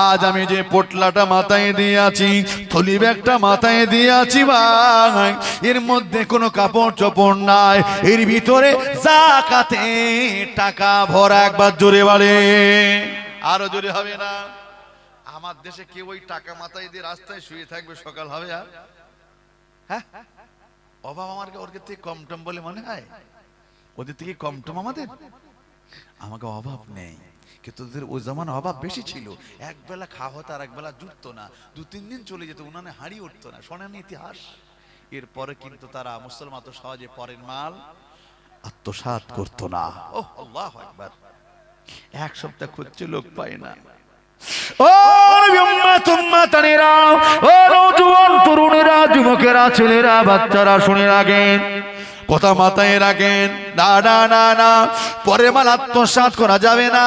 আজ আমি যে পোটলাটা মাথায় দিয়ে আছি, থলি ব্যাগটা মাথায় দিয়ে আছি ভাই, এর মধ্যে কোনো কাপড় চোপড় নাই, এর ভিতরে যাকাতে টাকা ভরা। একবার জোরে বলে, আরো জোরে হবে না? আমার দেশে কেউ ওই টাকা মাথায় দিয়ে রাস্তায় শুয়ে থাকবে সকাল হবে? আর হ্যাঁ, অভাব আমার ওর থেকে কম টম বলে মনে হয়? ওদের থেকে কম টম আমাদের? আমাকে অভাব নেই, কিন্তু ওদের ওই জামানা অভাব বেশি ছিল। এক বেলা খাওয়া হতো আর এক বেলা জুটতো না, 2-3 দিন চলে যেত, উনানে হাড়ি উঠতো না। শোনেন ইতিহাস? এরপরে কিন্তু তারা মুসলমান তো সহজে পরের মাল আত্মসাৎ করতো না। ও আল্লাহু আকবার। এক সপ্তাহ খুঁজছে, লোক পায় না। ও নওজোয়ান তরুণেরা, যুবকেরা, ছেলেরা, বাচ্চারা, শুনে রাখেন, কথা মাথায় রাখেন। না না না না, পরে মাল আত্মসাৎ করা যাবে না,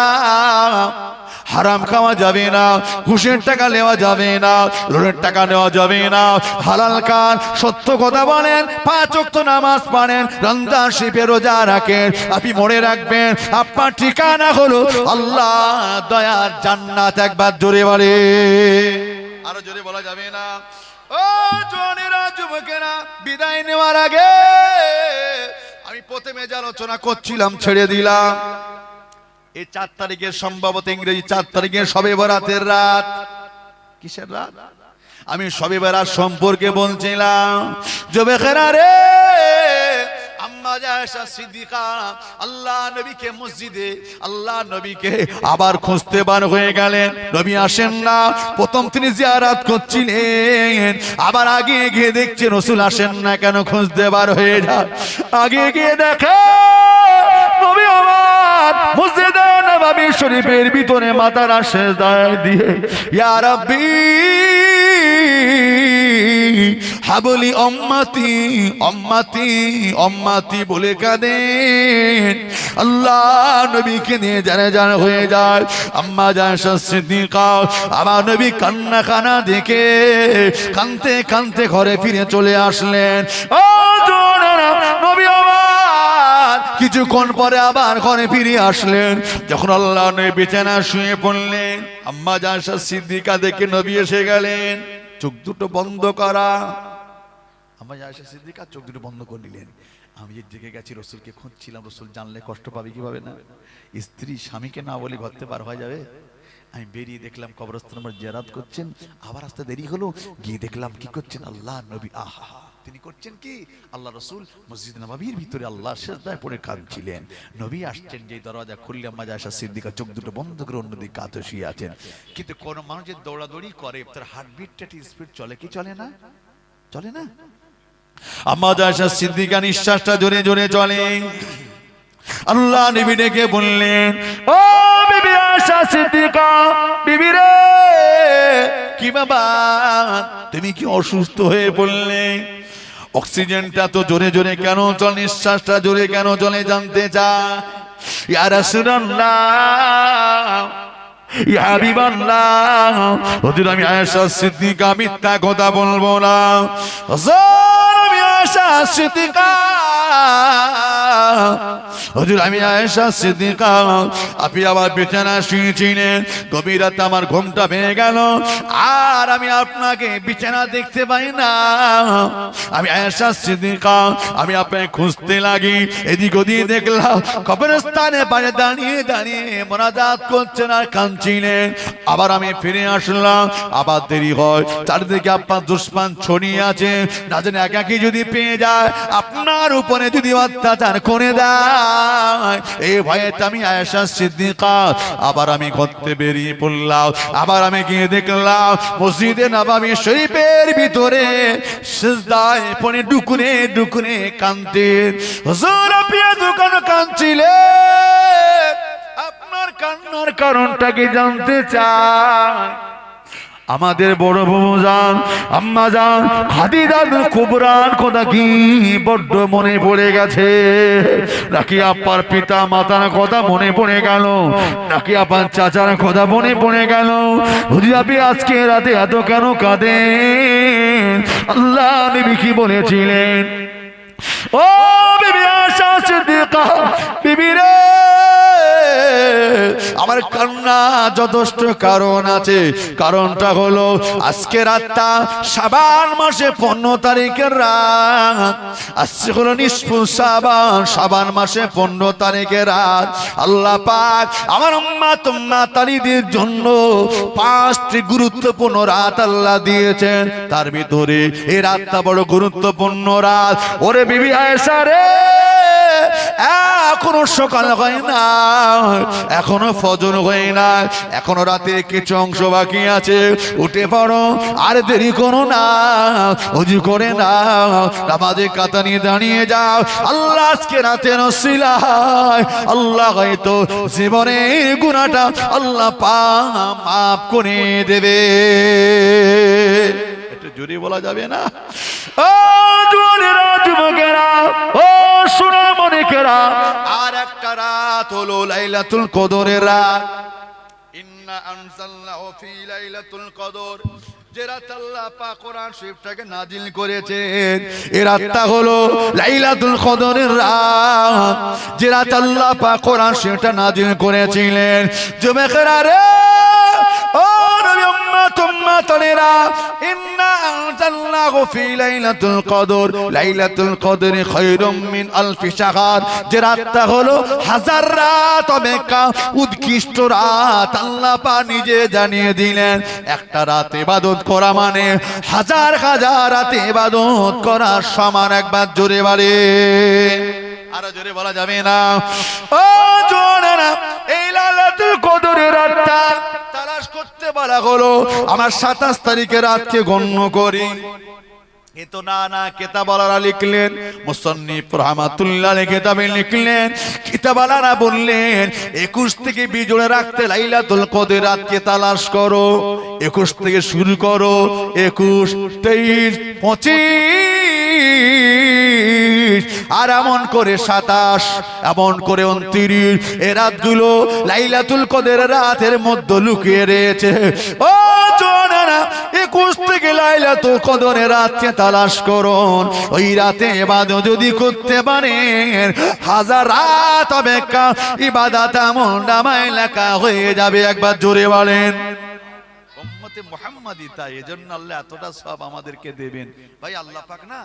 হারাম খাওয়া যাবে না, ঘুষের টাকা নেওয়া যাবে না, লোনের টাকা নেওয়া যাবে না। হালাল খান, সত্য কথা বলেন, 5 ওয়াক্ত নামাজ পড়েন, রমজান শরীফে রোজা রাখেন। আপনি মনে রাখবেন, আপনার ঠিকানা হলো আল্লাহ দয়ার জান্নাত। একবার জোরে বলে, আরো জোরে বলা যাবে না? ও জওয়ানেরা, যুবকেরা, বিদায় নেওয়ার আগে আমি প্রথমে যে আলোচনা করছিলাম ছেড়ে দিলাম। এই 4 তারিখে, সম্ভবত ইংরেজি 4 তারিখে শবে বরাতের রাত। কিসের রাত? আমি শবে বরাত সম্পর্কে বলছিলাম। যুবকেরা রে, আম্মা আয়েশা সিদ্দিকা আল্লাহ নবীকে মসজিদে, আল্লাহ নবীকে আবার খুঁজতে বার হয়ে গেলেন। নবী আসেন না। প্রথম তিনি জিয়ারত করছিলেন, আবার আগে গিয়ে দেখছেন রাসূল আসেন না, কেন খুঁজতে বার হয়ে যায়। আগে গিয়ে দেখে নবী আমার মসজিদে নববী শরীফের ভিতরে মাথার সেজদায় দিয়ে ইয়া রাব্বি হাবলি উম্মতি উম্মতি উম্মতি বলে কাঁদেন। আল্লাহ নবীকে নিয়ে জানে জানা হয়ে যায়। আম্মা আয়েশা সিদ্দিকা আমার নবী কান্না কানা দেখে কাঁদতে কাঁদতে ঘরে ফিরে চলে আসলেন। ও জোনেরা, নবী আমার কিছুক্ষণ পরে আবার ঘরে ফিরে আসলেন। যখন আল্লাহ নবী বিছানা শুয়ে পড়লেন, আম্মা আয়েশা সিদ্দিকা দেখে নবী এসে গেলেন। চোখ দুটো বন্ধ করা। আম্মা আয়েশা সিদ্দিকা চোখ দুটো বন্ধ করে নিলেন। আমি যে দিকে গেছি রসুলকে খুঁজছিলাম, রসুল জানলে কষ্ট পাবে কিভাবে না? স্ত্রী স্বামীকে না বলে ঘর থেকে বার হয়ে যাবে। আমি বেরিয়ে দেখলাম কবরস্থান আমার জিয়ারত করছেন। আবার আসতে দেরি হলো, গিয়ে দেখলাম কি করছেন আল্লাহ নবী। আহা, তিনি করছেন কি? আল্লাহ রসুল মসজিদ নববীর ভিতরে আল্লাহ সেজদায় পড়ে কাঁদছিলেন। নবী আসছেন, যে দরজা খুললে আম্মা আয়েশা সিদ্দিকা চোখ দুটো বন্ধ করে অন্যদিকে কাঁদে শুয়ে আছেন। কিন্তু কোন মানুষ যে দৌড়াদৌড়ি করে, তার হার্টবিটটা স্পিড চলে কি চলে না? চলে না? আম্মা আয়েশা সিদ্দিকা নিঃশ্বাসটা জোরে জোরে চলে। আল্লাহ নবী ডেকে বললেন, ও বিবি আয়েশা সিদ্দিকা, বিবি রে, কি বাবা তুমি কি অসুস্থ হয়ে পড়লে? অক্সিজেনটা তো জোরে জোরে কেন চলে, নিঃশ্বাসটা জোরে কেন চলে জানতে চায়। ইয়া রাসূলুল্লাহ, ইয়া হাবিবাল্লাহ, হুজুর আমি আয়েশা সিদ্দিকা মিথ্যা কথা বলবো না। হুজুর আমি আয়েশা সিদ্দিকা, হুজুর আমি আয়েশা সিদ্দিকা। আপনি আবার বিছানা শুয়েছিলেন, গভীর রাতে আমার ঘুমটা ভেঙে গেল, আর আমি আপনাকে বিছানা দেখতে পাই না। আমি আয়েশা সিদ্দিকা, আমি আপনাকে খুঁজতে লাগি, এদিক ওদিক দেখলাম কবরস্থানে পাশে দাঁড়িয়ে দাঁড়িয়ে মোনাজাত করছেন আর কাঁদছিলেন। আবার আমি ফিরে আসলাম, আবার দেরি হয়, চারিদিকে আপনার দুশমন ছড়িয়ে আছে, না জানি একাকি যদি পেয়ে যায়, আপনার উপরে যদি অত্যাচার করে দেয়, এই ভয়ে আমি আয়েশা সিদ্দিকা আবার আমি করতে বেরিয়ে পড়লাম। আবার আমি গিয়ে দেখলাম মসজিদে নববী শরীফের ভিতরে সিজদায় পড়ে ডুকুরে ডুকুরে কাঁদতেন। হুজুর আপনি দোকানে কাঁদছিলেন, আপনার কান্নার কারণটা কি জানতে চাই? আমাদের বড় বউ জান আম্মা জান খাদিজাতুল কুবরার কথা কি বড্ড মনে পড়ে গেছে। নাকি আপার পিতা মাতার কথা মনে পড়ে গেল, নাকি আপার চাচার কথা মনে পড়ে গেল। হুজুর আপনি আজকে রাতে এত কেন কাঁদেন? আল্লাহ নবী কি বলেছিলেন? ও বিবি আয়েশা সিদ্দিকা, বিবি রে, আমার কান্না যথেষ্ট কারণ আছে। কারণটা হলো আজকে রাতটা শাবান মাসে 15 তারিখের রাত। আজকে হলো নিসফু শাবান, শাবান মাসে 15 তারিখের রাত। আল্লাহ পাক আমার উম্মাত উম্মাতানিদের জন্য 5টি গুরুত্বপূর্ণ রাত আল্লাহ দিয়েছেন। তার ভিতরে এই রাতটা বড় গুরুত্বপূর্ণ রাত। ওরে বিবি আয়েশা রে, এখনো সকাল হয় না, এখনো ফজর হয় না, এখনো রাতে কিছু অংশ বাকি আছে। উঠে পড়ো, আর দেরি করো না, ওযু করে না, নামাজে কাতা নিয়ে দাঁড়িয়ে যাও। আল্লাহ আজকে রাতের ওসিলায় আল্লাহ হয়তো জীবনের গুনাহটা আল্লাহ মাফ করে দেবে। একটু জোরে বলা যাবে না? ও জোয়ানেরা, যুবকেরা, ও সোনামণিকেরা, আর একটা রাত হলো লাইলাতুল কদরের রাত। ইন্না আনজালনাহু ফি লাইলাতুল কদর, যে রাত আল্লাহ পাক কোরআন শরীফটাকে নাজিল করেছেন, এই রাতটা হলো লাইলাতুল কদরের রাত। যে রাত আল্লাহ পাক কোরআন শরীফটা নাজিল করেছিলেন। যুবকেরা রে, ও নবী উম্মত উম্মাতানেরা, ইন্না আনজালনাহু ফি লাইলাতুল কদর, লাইলাতুল কদরি খায়রুম মিন আলফি শাহর, যে রাতটা হলো 1000 রাত অপেক্ষা উৎকৃষ্ট রাত। আল্লাহ পাক নিজে জানিয়ে দিলেন, একটা রাত ইবাদত করা মানে 1000 হাজার রাত ইবাদত করা সমান। একবার জোরে বলে, আরো জোরে বলা যাবে না? ও জোরেরা, এই লাইলাতুল কদরের রাতটা তালাশ করতে বলা হলো। আমার 27 তারিখের রাতকে গণ্য করি। এতো না কিতাবওয়ালারা লিখলেন, মুসান্নিফ রাহমাতুল্লাহ আলাইহি কিতাবে লিখলেন, কিতাবওয়ালারা বললেন 21 থেকে 20 জোড়া রাখতে লাইলাতুল কদর রাতকে তালাশ করো। 21 থেকে শুরু করো, 21, 23, 25, আর এমন করে 27, এমন করে 29, এই রাতগুলো লাইলাতুল কদরের রাতের মধ্যে লুকিয়ে রয়েছে। ও জোনেরা, 21 থেকে লাইলাতুল কদরের রাতকে তালাশ করুন। ওই রাতে ইবাদত যদি করতে পারেন, 1000 রাত অপেক্ষা ইবাদত আমলনামায় লেখা হয়ে যাবে। একবার জোরে বলেন উম্মতে মুহাম্মাদি। তাই এজন্য আল্লাহ এতটা সওয়াব আমাদেরকে দেবেন। ভাই আল্লাহ পাক না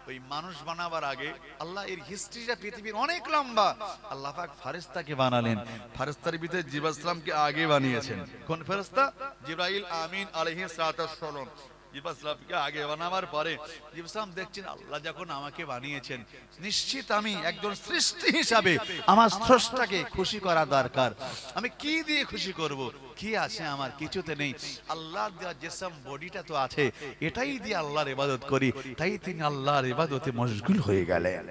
ওই মানুষ বানাবার আগে আল্লাহ এর হিস্ট্রিটা পৃথিবীর অনেক লম্বা। আল্লাহ পাক ফেরেশতাকে বানালেন, ফেরেশতার ভিতরে জিবরাইল সালামকে আগে বানিয়েছেন। কোন ফেরেশতা? জিবরাইল আমিন আলাইহিস সালাতু ওয়াস সালাম। জিবরাইলকে আগে বানাবার পরে জিবরাইল দেখছেন আল্লাহ যখন আমাকে বানিয়েছেন, নিশ্চিত আমি একজন সৃষ্টি হিসাবে আমার স্রষ্টাকে খুশি করা দরকার। আমি কি দিয়ে খুশি করব? কি আছে আমার? কিছুতে নেই। আল্লাহর দেওয়া জিসম বডিটা তো আছে, এটাই দিয়ে আল্লাহর ইবাদত করি। তাই তিনি আল্লাহর ইবাদতে মশগুল হয়ে গেলেন।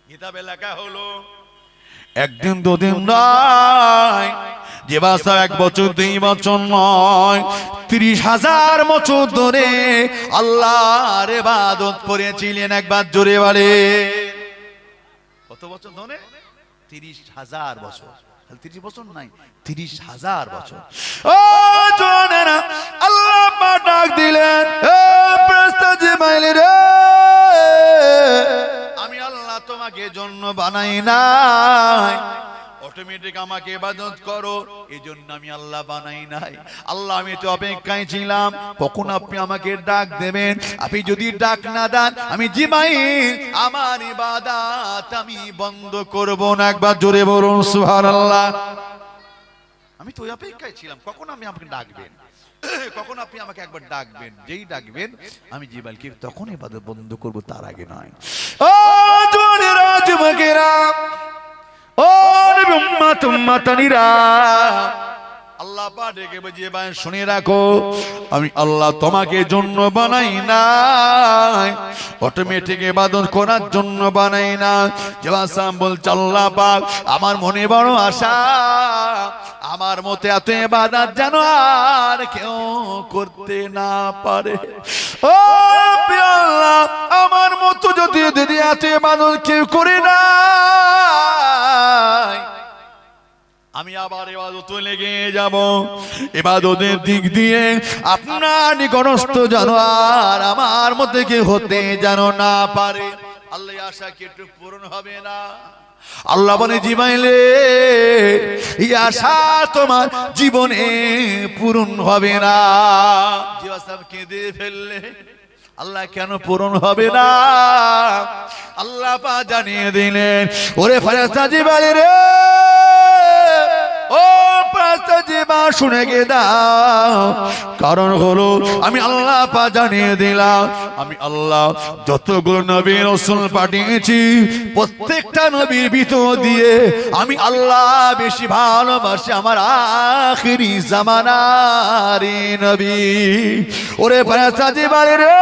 কিতাবে লেখা হলো, একদিন দুদিন নয়, যে বাসা 1 বছর 2 বছর নয়, 30,000 বছর ধরে আল্লাহর ইবাদত করেছিলেন। একবার জোরে বলে, কত বছর ধরে? 30,000 বছর। 30 বছর নাই, 30,000 বছর। ও জোনেরা, আল্লাহ পাক ডাক দিলেন, এ ফেরেশতা জিবরাইল রে, আমি আল্লাহ তোমাকে জন্য বানাই নাই, অটোমেটিক আমাকে ইবাদত করো, এজন্য আমি আল্লাহ বানাই নাই। আল্লাহ আমি তো অপেক্ষায় ছিলাম কখন আপনি আমাকে ডাক দেবেন। আপনি যদি ডাক না দেন, আমি জিবরাইল আমার ইবাদত আমি বন্ধ করব না। একবার জোরে বলুন সুবহানাল্লাহ। আমি তো অপেক্ষায় ছিলাম কখন আপনি আমাকে ডাকবেন, কখন আপনি আমাকে একবার ডাকবেন। যেই ডাকবেন আমি জিবরাইলকে তখন ইবাদত বন্ধ করব, তার আগে নয়। ও জোনেরা, যুবকেরা, ও নবী উম্মত উম্মাতানিরা, আল্লাহ আল্লাহ পাক ডেকে বুঝিয়ে ভাই শুনে রাখো, আমি আল্লাহ তোমাকে জন্য বানাই নাই, অটোমেটিক ইবাদত করার জন্য বানাই না। জবাসাম বলছে আল্লাহ পাক আমার মনে বড় আশা, আমার মতে এত ইবাদত যেন আর কেউ করতে না পারে। ও আল্লাহ আমার মতো যদি এত ইবাদত কেউ করে না, আমি আবার ইবাদতে লেগে যাব। ইবাদতের দিক দিয়ে আপনার নিকটস্থ যেন আর আমার মধ্যে কেউ হতে যেন না পারে। আল্লাহ আশা কি একটু পূরণ হবে না? আল্লাহ বলে জিবাইলে এই আশা তোমার জীবনে পূরণ হবে না। জিবাসাব কেঁদে ফেললে আল্লাহ কেন পূরণ হবে না? আল্লাহ পাক জানিয়ে দিলেন, ওরে ফেরেশতা জিবাইল রে, ও ফেরেশতা জিবা শুনে গে দাও, কারণ হলো আমি আল্লাহ পাক জানিয়ে দিলাম, আমি আল্লাহ যতগুলো নবী রাসূল পাঠিয়েছি প্রত্যেকটা নবীর ভিতর দিয়ে আমি আল্লাহ বেশি ভালোবাসি আমার আখিরি জামানার নবী। ওরে ফেরেশতা জিবা রে,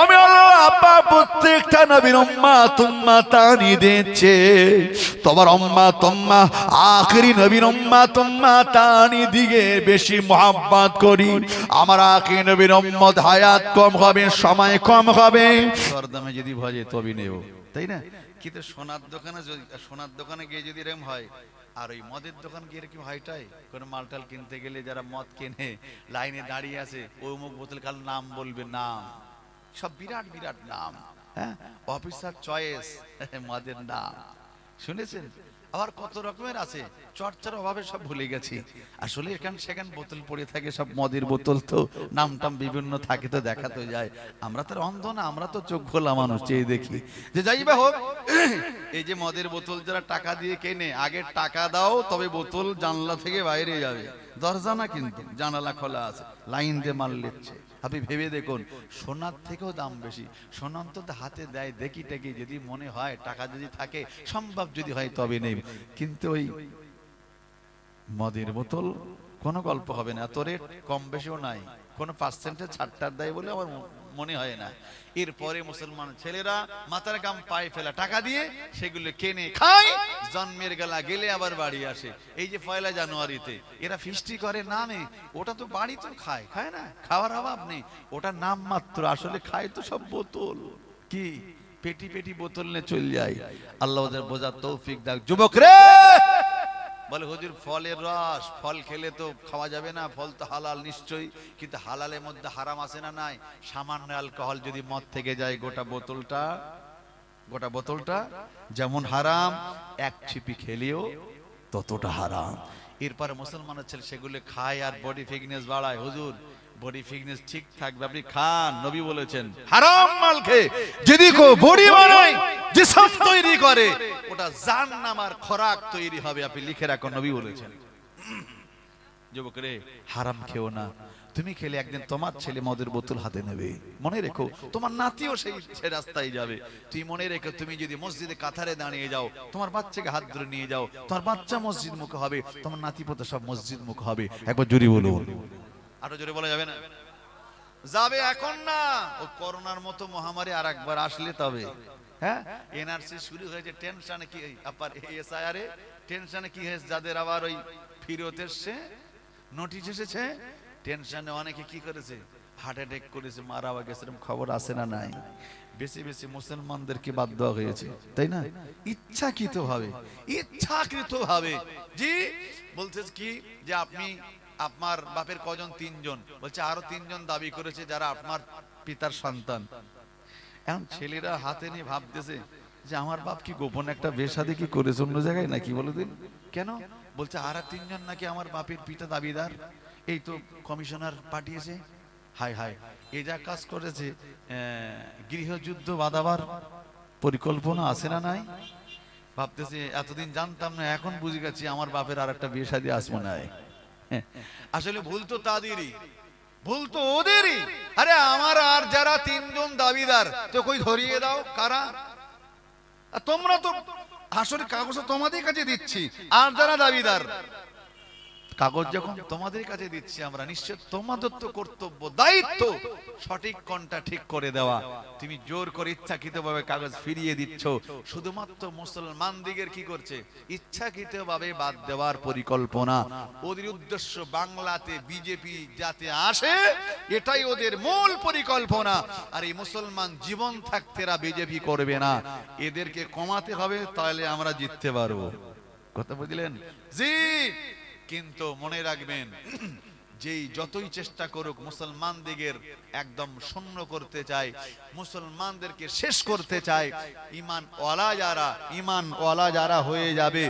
আমি আল্লাহ পাক প্রত্যেকটা নবীর উম্মাত উম্মাতানি দিয়েছে, তোমার উম্মাত উম্মাহ আখিরি নবীর উম্মাত উম্মাতানি দিকে বেশি মহব্বত করি। আমার আখিরি নবীর উম্মত হায়াত কম হবে, সময় কম হবে, দরদামে যদি ভজে তবে নেব, তাই না? কিন্তু সোনার দোকানে গিয়ে যদি এরকম হয়, আর ওই মদের দোকান গিয়ে এরকম হয়টাই কোনো মালটাল কিনতে গেলে যারা মদ কেনে লাইনে দাঁড়িয়ে আছে, ওই অমুক বোতল কাল নাম বলবে, নাম সব বিরাট বিরাট নাম, হ্যাঁ, অফিসার চয়েস মদের নাম শুনেছেন? আবার কত রকমের আছে, চর্চার অভাবে সব ভুলে গেছি। আসলে এখান সেখান বোতল পড়ে থাকে, সব মদের বোতল, তো নাম টাম বিভিন্ন থাকে, তো দেখা তো যায়। আমরা তো অন্ধ না, আমরা তো চোখ খোলা মানুষ, চেয়ে দেখি। যে যাইবা হোক, এই যে মদের বোতল যারা টাকা দিয়ে কেনে, আগে টাকা দাও তবে বোতল জানলা থেকে বাইরে যাবে, দরজা না কিন্তু জানালা খোলা আছে, লাইন দিয়ে মাল লিখছে। আপনি ভেবে দেখুন, সোনার থেকেও দাম বেশি। সোনা অন্তত হাতে দেয় দেখি টেকি, যদি মনে হয় টাকা যদি থাকে, সম্ভব যদি হয় তবে নেই। কিন্তু ওই মদের বোতল কোনো গল্প হবে না, এত রেট কম বেশিও নাই, কোনো পার্সেন্টেজ ছাড়টার দেয় বলে আমার মনে হয় না। এরপরে মুসলমান ছেলেরা মাথার গাম পায়ে ফেলা টাকা দিয়ে সেগুলো কেনে খায়, জন্মের গেলা গেলে আবার বাড়ি আসে। এই যে 1 জানুয়ারিতে এরা ফিস্টি করে নামে, ওটা তো বাড়ি তো খায়, খায় না, খাওয়ার অভাব নেই, ওটা নাম মাত্র, আসলে খায় তো সব বোতল। কি পেটি পেটি বোতল নিয়ে চলে যায়। আল্লাহ ওদের বোঝার তৌফিক দাও। যুবক রে বলে, হুজুর ফলের রস, ফল খেলে তো খাওয়া যাবে না, ফল তো হালাল নিশ্চয়ই, কিন্তু হালালের মধ্যে হারাম আছে না নাই? সামান্য অ্যালকোহল যদি মদ থেকে যায়, গোটা বোতলটা যেমন হারাম, এক ছিপি খেলেও ততটা হারাম। এরপরে মুসলমানের ছেলে সেগুলো খায় আর বডি ফিটনেস বাড়ায়। হুজুর বডি ফিটনেস ঠিক থাকবে, আপনি খান, নবী বলেছেন হারাম মাল খেয়ে যদি কেউ বডি বানায়, জিসম তৈরি করে, ওটা জাহান্নামের খোরাক তৈরি হবে, আপনি লিখে রাখুন, নবী বলেছেন। যুবক রে, হারাম খেও না, তুমি খেলে একদিন তোমার ছেলে মদের বোতল হাতে নেবে, মনে রেখো, তোমার নাতিও সেই রাস্তায় যাবে। তুমি মনে রেখো, তুমি যদি মসজিদে কাতারে দাঁড়িয়ে যাও, তোমার বাচ্চাকে হাত ধরে নিয়ে যাও, তোমার বাচ্চা মসজিদ মুখ হবে, তোমার নাতি পোতা সব মসজিদ মুখ হবে। একবার জোরে বলুন, আরো জোরে বলা যাবে না? যাবে এখন না, ও করোনার মতো মহামারী আর একবার আসলে তবে। হ্যাঁ, এনআরসি শুরু হয়েছে, টেনশনে কি আবার এসআইআরে টেনশনে কি হয়েছে, যাদের আবার ওই ফিরত এসছে, নোটিশ এসেছে, টেনশনে অনেকে কি করেছে, হার্ট অ্যাটাক করেছে, মারা গেছে, এরকম খবর আছে না নাই? বেশি বেশি মুসলমানদেরকে বাদ দেওয়া হয়েছে, তাই না? ইচ্ছাকৃতভাবে জি বলছে কি, যে আপনি আপনার বাপের কজন? 3 জন। বলছে আরো 3 জন দাবি করেছে যারা আপনার পিতার সন্তান। এখন ছেলেরা হাতে নিয়ে ভাবতেছে যে আমার বাপ কি গোপন একটা বেশাদি কি করেছে অন্য জায়গায় নাকি, বলে দিন কেন? বলছে আর 3 জন নাকি আমার বাপের পিতা দাবিদার, এই তো কমিশনার পাঠিয়েছে। হায় হায়, এ যা কাজ করেছে, গৃহযুদ্ধ বাঁধাবার পরিকল্পনা আছে না নাই? ভাবতেছে এতদিন জানতাম না, এখন বুঝে গেছি আমার বাপের আর একটা বিয়ে শাদী আসবো না। আসলে ভুল তো তাদেরই, ভুল তো ওদেরই। আরে আমার আর যারা 3 জন দাবিদার, তো কই ধরিয়ে দাও কারা? তোমরা তো আসলে কাগজ তোমাদের কাছে দিচ্ছি, আর যারা দাবিদার কাগজ যখন তোমাদের কাছে দিচ্ছি আমরা, নিশ্চয় তোমাদের তো কর্তব্য, দায়িত্ব সঠিক কোনটা ঠিক করে দেওয়া। তুমি জোর করে ইচ্ছাকৃতভাবে কাগজ ফিরিয়ে দিচ্ছ, শুধুমাত্র মুসলমান দিগের কি করছে, ইচ্ছাকৃতভাবে বাদ দেওয়ার পরিকল্পনা। ওদের উদ্দেশ্য বাংলাতে বিজেপি যাতে আসে, এটাই ওদের মূল পরিকল্পনা। আর এই মুসলমান জীবন থাকতে এরা বিজেপি করবে না, এদেরকে কমাতে হবে, তাহলে আমরা জিততে পারবো। কথা বুঝলেন? জি। কিন্তু মনে রাখবেন, যেই যতই চেষ্টা করুক মুসলমানদের একদম শূন্য করতে চায়, মুসলমানদেরকে শেষ করতে চায়, ঈমান ওয়ালা যারা হয়ে যাবে,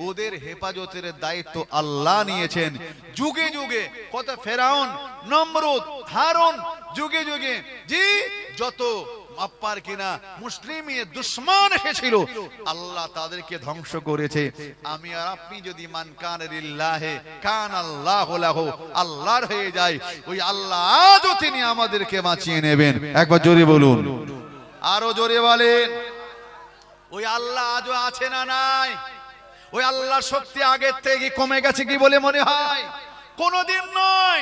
ওদের হেফাজতের দায়িত্ব আল্লাহ নিয়েছেন। যুগে যুগে কত ফেরাউন, নমরুদ, হারুন, যুগে যুগে জি যত আপার কিনা মুসলিমের দুশমন এসেছিল, আল্লাহ তাদেরকে ধ্বংস করেছে। আমি আর আপনি যদি মান কান লিল্লাহি কান আল্লাহু লাহু, আল্লাহর হয়ে যায়, ওই আল্লাহ আজও তিনি আমাদেরকে বাঁচিয়ে নেবেন। একবার জোরে বলুন, আরো জোরে বলেন। ওই আল্লাহ আজও আছে না নাই? ওই আল্লাহর শক্তি আগের থেকে কমে গেছে কি বলে মনে হয়? কোনদিন নয়,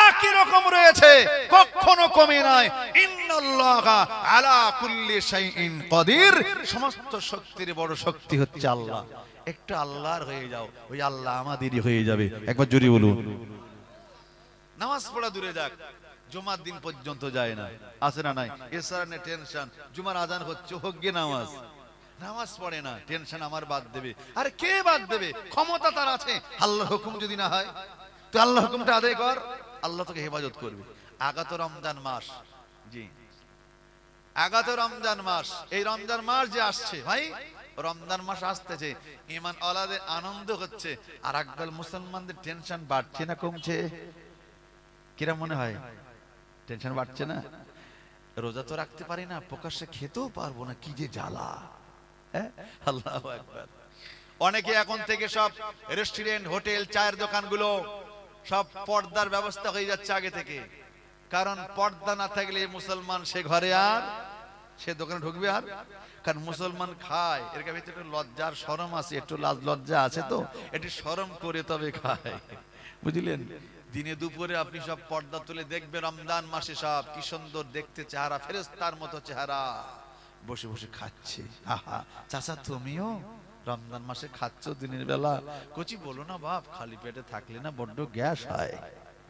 একই রকম রয়েছে, কখনো কমে নাই। ইন্নাল্লাহা আলা কুল্লি শাইইন কাদির, সমস্ত শক্তির বড় শক্তি হচ্ছে আল্লাহ। একটু আল্লাহর হয়ে যাও, ওই আল্লাহ আমাদেরই হয়ে যাবে। একবার জোরে বলুন। নামাজ পড়া দূরে যাক, জুমার দিন পর্যন্ত যায় না, আছে না নাই? এসারানে টেনশন, জুমার আজান হচ্ছে, হোক গে নামাজ, নামাজ পড়ে না, টেনশন আমার বাদ দেবে। আরে কে বাদ দেবে? ক্ষমতা তার আছে। আল্লাহর হুকুম যদি না হয়, তো আল্লাহ হুকুমটা আদায় কর, আল্লাহ তোকে হেফাজত করবে। আগাত রমজান মাস, জি আগাত রমজান মাস, এই রমজান মাস যে আসছে ভাই, রমজান মাস আসতেছে, ঈমান ওয়ালাদের আনন্দ হচ্ছে, আর একদল মুসলমানদের টেনশন বাড়ছে না কমছে? কিরা মনে হয়? টেনশন বাড়ছে না? রোজা তো রাখতে পারি না, প্রকাশ্যে খেতেও পারবো না, কি যে জ্বালা। আল্লাহু আকবার। অনেকে এখন থেকে সব রেস্টুরেন্ট, হোটেল, চায়ের দোকানগুলো সব পর্দার ব্যবস্থা হয়ে যাচ্ছে আগে থেকে। কারণ পর্দা না থাকলে মুসলমান সে ঘরে আর সে দোকানে ঢুকবে আর, কারণ মুসলমান খায়, এর ভিতরে একটু লজ্জার শরম আছে, একটু লাজ লজ্জা আছে, তো একটু শরম করে তবে খায়, বুঝলেন? দিনে দুপুরে আপনি সব পর্দা তুলে দেখবেন, রমজান মাসে সব কি সুন্দর দেখতে চেহারা, ফেরেশতার মতো চেহারা, বসে বসে খাচ্ছে। আহা চাচা, তুমিও রমজান মাসে খাচ্ছ দিনের বেলা? কচি বলো না বাপ, খালি পেটে থাকলে না বড্ড গ্যাস হয়।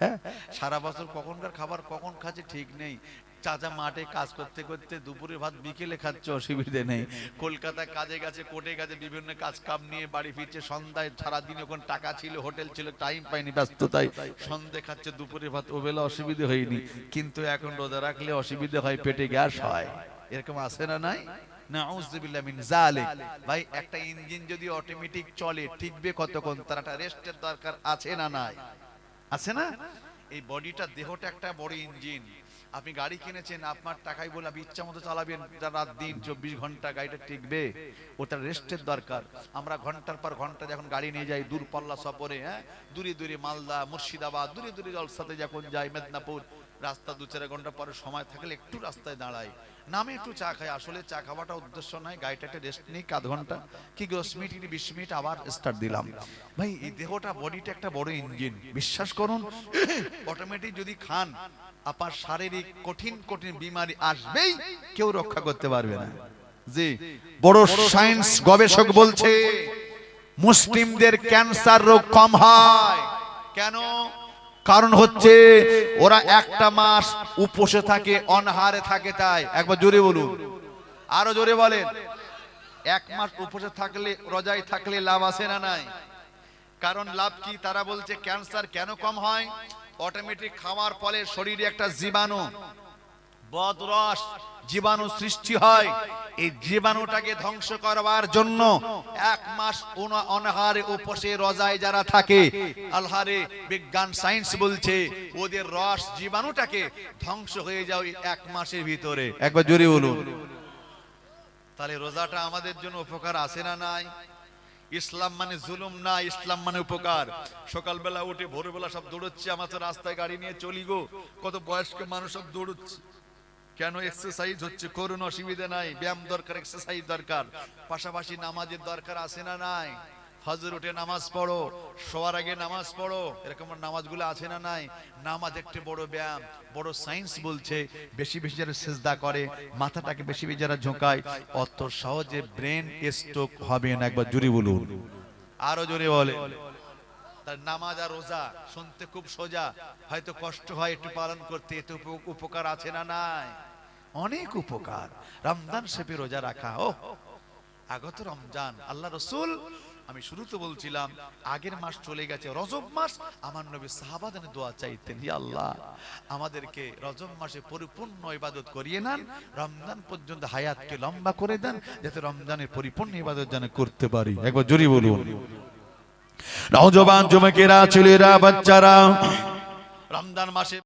হ্যাঁ, সারা বছর কখনকার খাবার কখন খাচ্ছে ঠিক নেই। চাচা মাঠে কাজ করতে করতে দুপুরে ভাত বিকেলে খাচ্ছে, অসুবিধে নেই। কলকাতায় কাজে গেছে, কোর্টে গেছে, বিভিন্ন কাজ কাম নিয়ে বাড়ি ফিরছে সন্ধ্যায়, সারাদিন ওখানে টাকা ছিল, হোটেল ছিল, টাইম পাইনি, ব্যস্ততায় সন্ধ্যে খাচ্ছে দুপুরে ভাত, ওবেলা অসুবিধে হয়নি। কিন্তু এখন রোজা রাখলে অসুবিধে হয়, পেটে গ্যাস হয়, এরকম আছে না নাই? নাউযুবিল্লাহ মিন যালিক। ভাই একটা ইঞ্জিন যদি অটোমেটিক চলে, টিকবে কতক্ষণ? তার একটা রেস্টের দরকার আছে না নাই? আছে না? এই বডিটা, দেহটা একটা বড় ইঞ্জিন। আপনি গাড়ি কিনেছেন, আপনার টাকাই বলে আপনি ইচ্ছা মতো চালাবেন, রাত দিন 24 ঘন্টা গাড়িটা টিকবে? ওটার রেস্টের দরকার। আমরা ঘন্টার পর ঘন্টা যখন গাড়ি নিয়ে যাই দূর পাল্লা সফরে, হ্যাঁ, দূরে দূরে মালদা, মুর্শিদাবাদ, দূরে দূরে জলসাতে যখন যাই, মেদিনীপুর, রাস্তা 2-4 ঘন্টা পরে সময় থাকলে একটু রাস্তায় দাঁড়াই, নামে একটু চা খাই। আসলে চা খাওয়াটা উদ্দেশ্য নয়, গাড়িটা একটা রেস্ট নিই, আধ ঘন্টা কি 10 মিনিট কি 20 মিনিট, আবার স্টার্ট দিলাম। ভাই এই দেহটা, বডিটা একটা বড় ইঞ্জিন। বিশ্বাস করুন, অটোমেটিক যদি খান, আপনার শারীরিক কঠিন কঠিন বিমারি আসবেই, কেউ রক্ষা করতে পারবে না। জি, বড় সায়েন্স গবেষক বলছে মুসলিমদের ক্যান্সার রোগ কম হয়। কেন? কারণ হচ্ছে ওরা একটা মাস উপোসে থাকে, অনাহারে থাকে, তাই। একবার জোরে বলুন, আরো জোরে বলেন। এক মাস উপোসে থাকলে, রোজায় থাকলে লাভ আছে না নাই? কারণ লাভ কি? তারা বলছে ক্যান্সার কেন কম হয়? অটোমেটিক খাওয়ার ফলে শরীরে একটা জীবাণু, বদরস জীবাণু সৃষ্টি হয়। এই জীবাণুটাকে ধ্বংস করবার জন্য এক মাস অনাহারে উপোসে রোজায় যারা থাকে, আল্লাহরে বিজ্ঞান সায়েন্স বলছে ওদের রস জীবাণুটাকে ধ্বংস হয়ে যায় এক মাসের ভিতরে। একবার জোরে বলুন। তাহলে রোজাটা আমাদের জন্য উপকার আছে না নাই? ইসলাম মানে জুলুম না, ইসলাম মানে উপকার। সকালবেলা উঠে ভোরবেলা সব দৌড়চ্ছে, আমার তো রাস্তায় গাড়ি নিয়ে চলি গো, কত বয়স্ক মানুষ সব দৌড়চ্ছে। কেন? এক্সারসাইজ হচ্ছে, করুন, অসুবিধা নাই। ব্যায়াম দরকার, এক্সারসাইজ দরকার, পাশাপাশি নামাজের দরকার আছে না নাই? ফজর উঠে নামাজ পড়ো, শোয়ার আগে নামাজ পড়ো, এরকম নামাজগুলো আছে না নাই? নামাজ একটি বড় ব্যায়াম, বড় সায়েন্স বলছে। বেশি বেশি যারা সিজদা করে, মাথাটাকে বেশি বেশি যারা ঝোঁকায়, অত সহজে ব্রেন স্ট্রোক হবে না। একবার জোরে বলুন, আরো জোরে বলে। তার নামাজ আর রোজা শুনতে খুব সোজা, হয়তো কষ্ট হয় একটু পালন করতে, এতে উপকার আছে না নাই? অনেক উপকার। রমজান শরীফে রোজা রাখা, ও আগত রমজান, আল্লাহ রসুল, আমি শুরুতে বলছিলাম আগের মাস চলে গেছে, রজব মাস, আমার নবী সাহাবাদের দোয়া চাইতেন, হে আল্লাহ আমাদেরকে রজব মাসে পরিপূর্ণ ইবাদত করিয়ে নেন, রমজান পর্যন্ত হায়াতকে লম্বা করে দেন, যাতে রমজানের পরিপূর্ণ ইবাদত যেন করতে পারি। একবার জোরে বলুন। নওজোয়ান যুবকেরা, ছেলেরা, বাচ্চারা, রমজান মাসে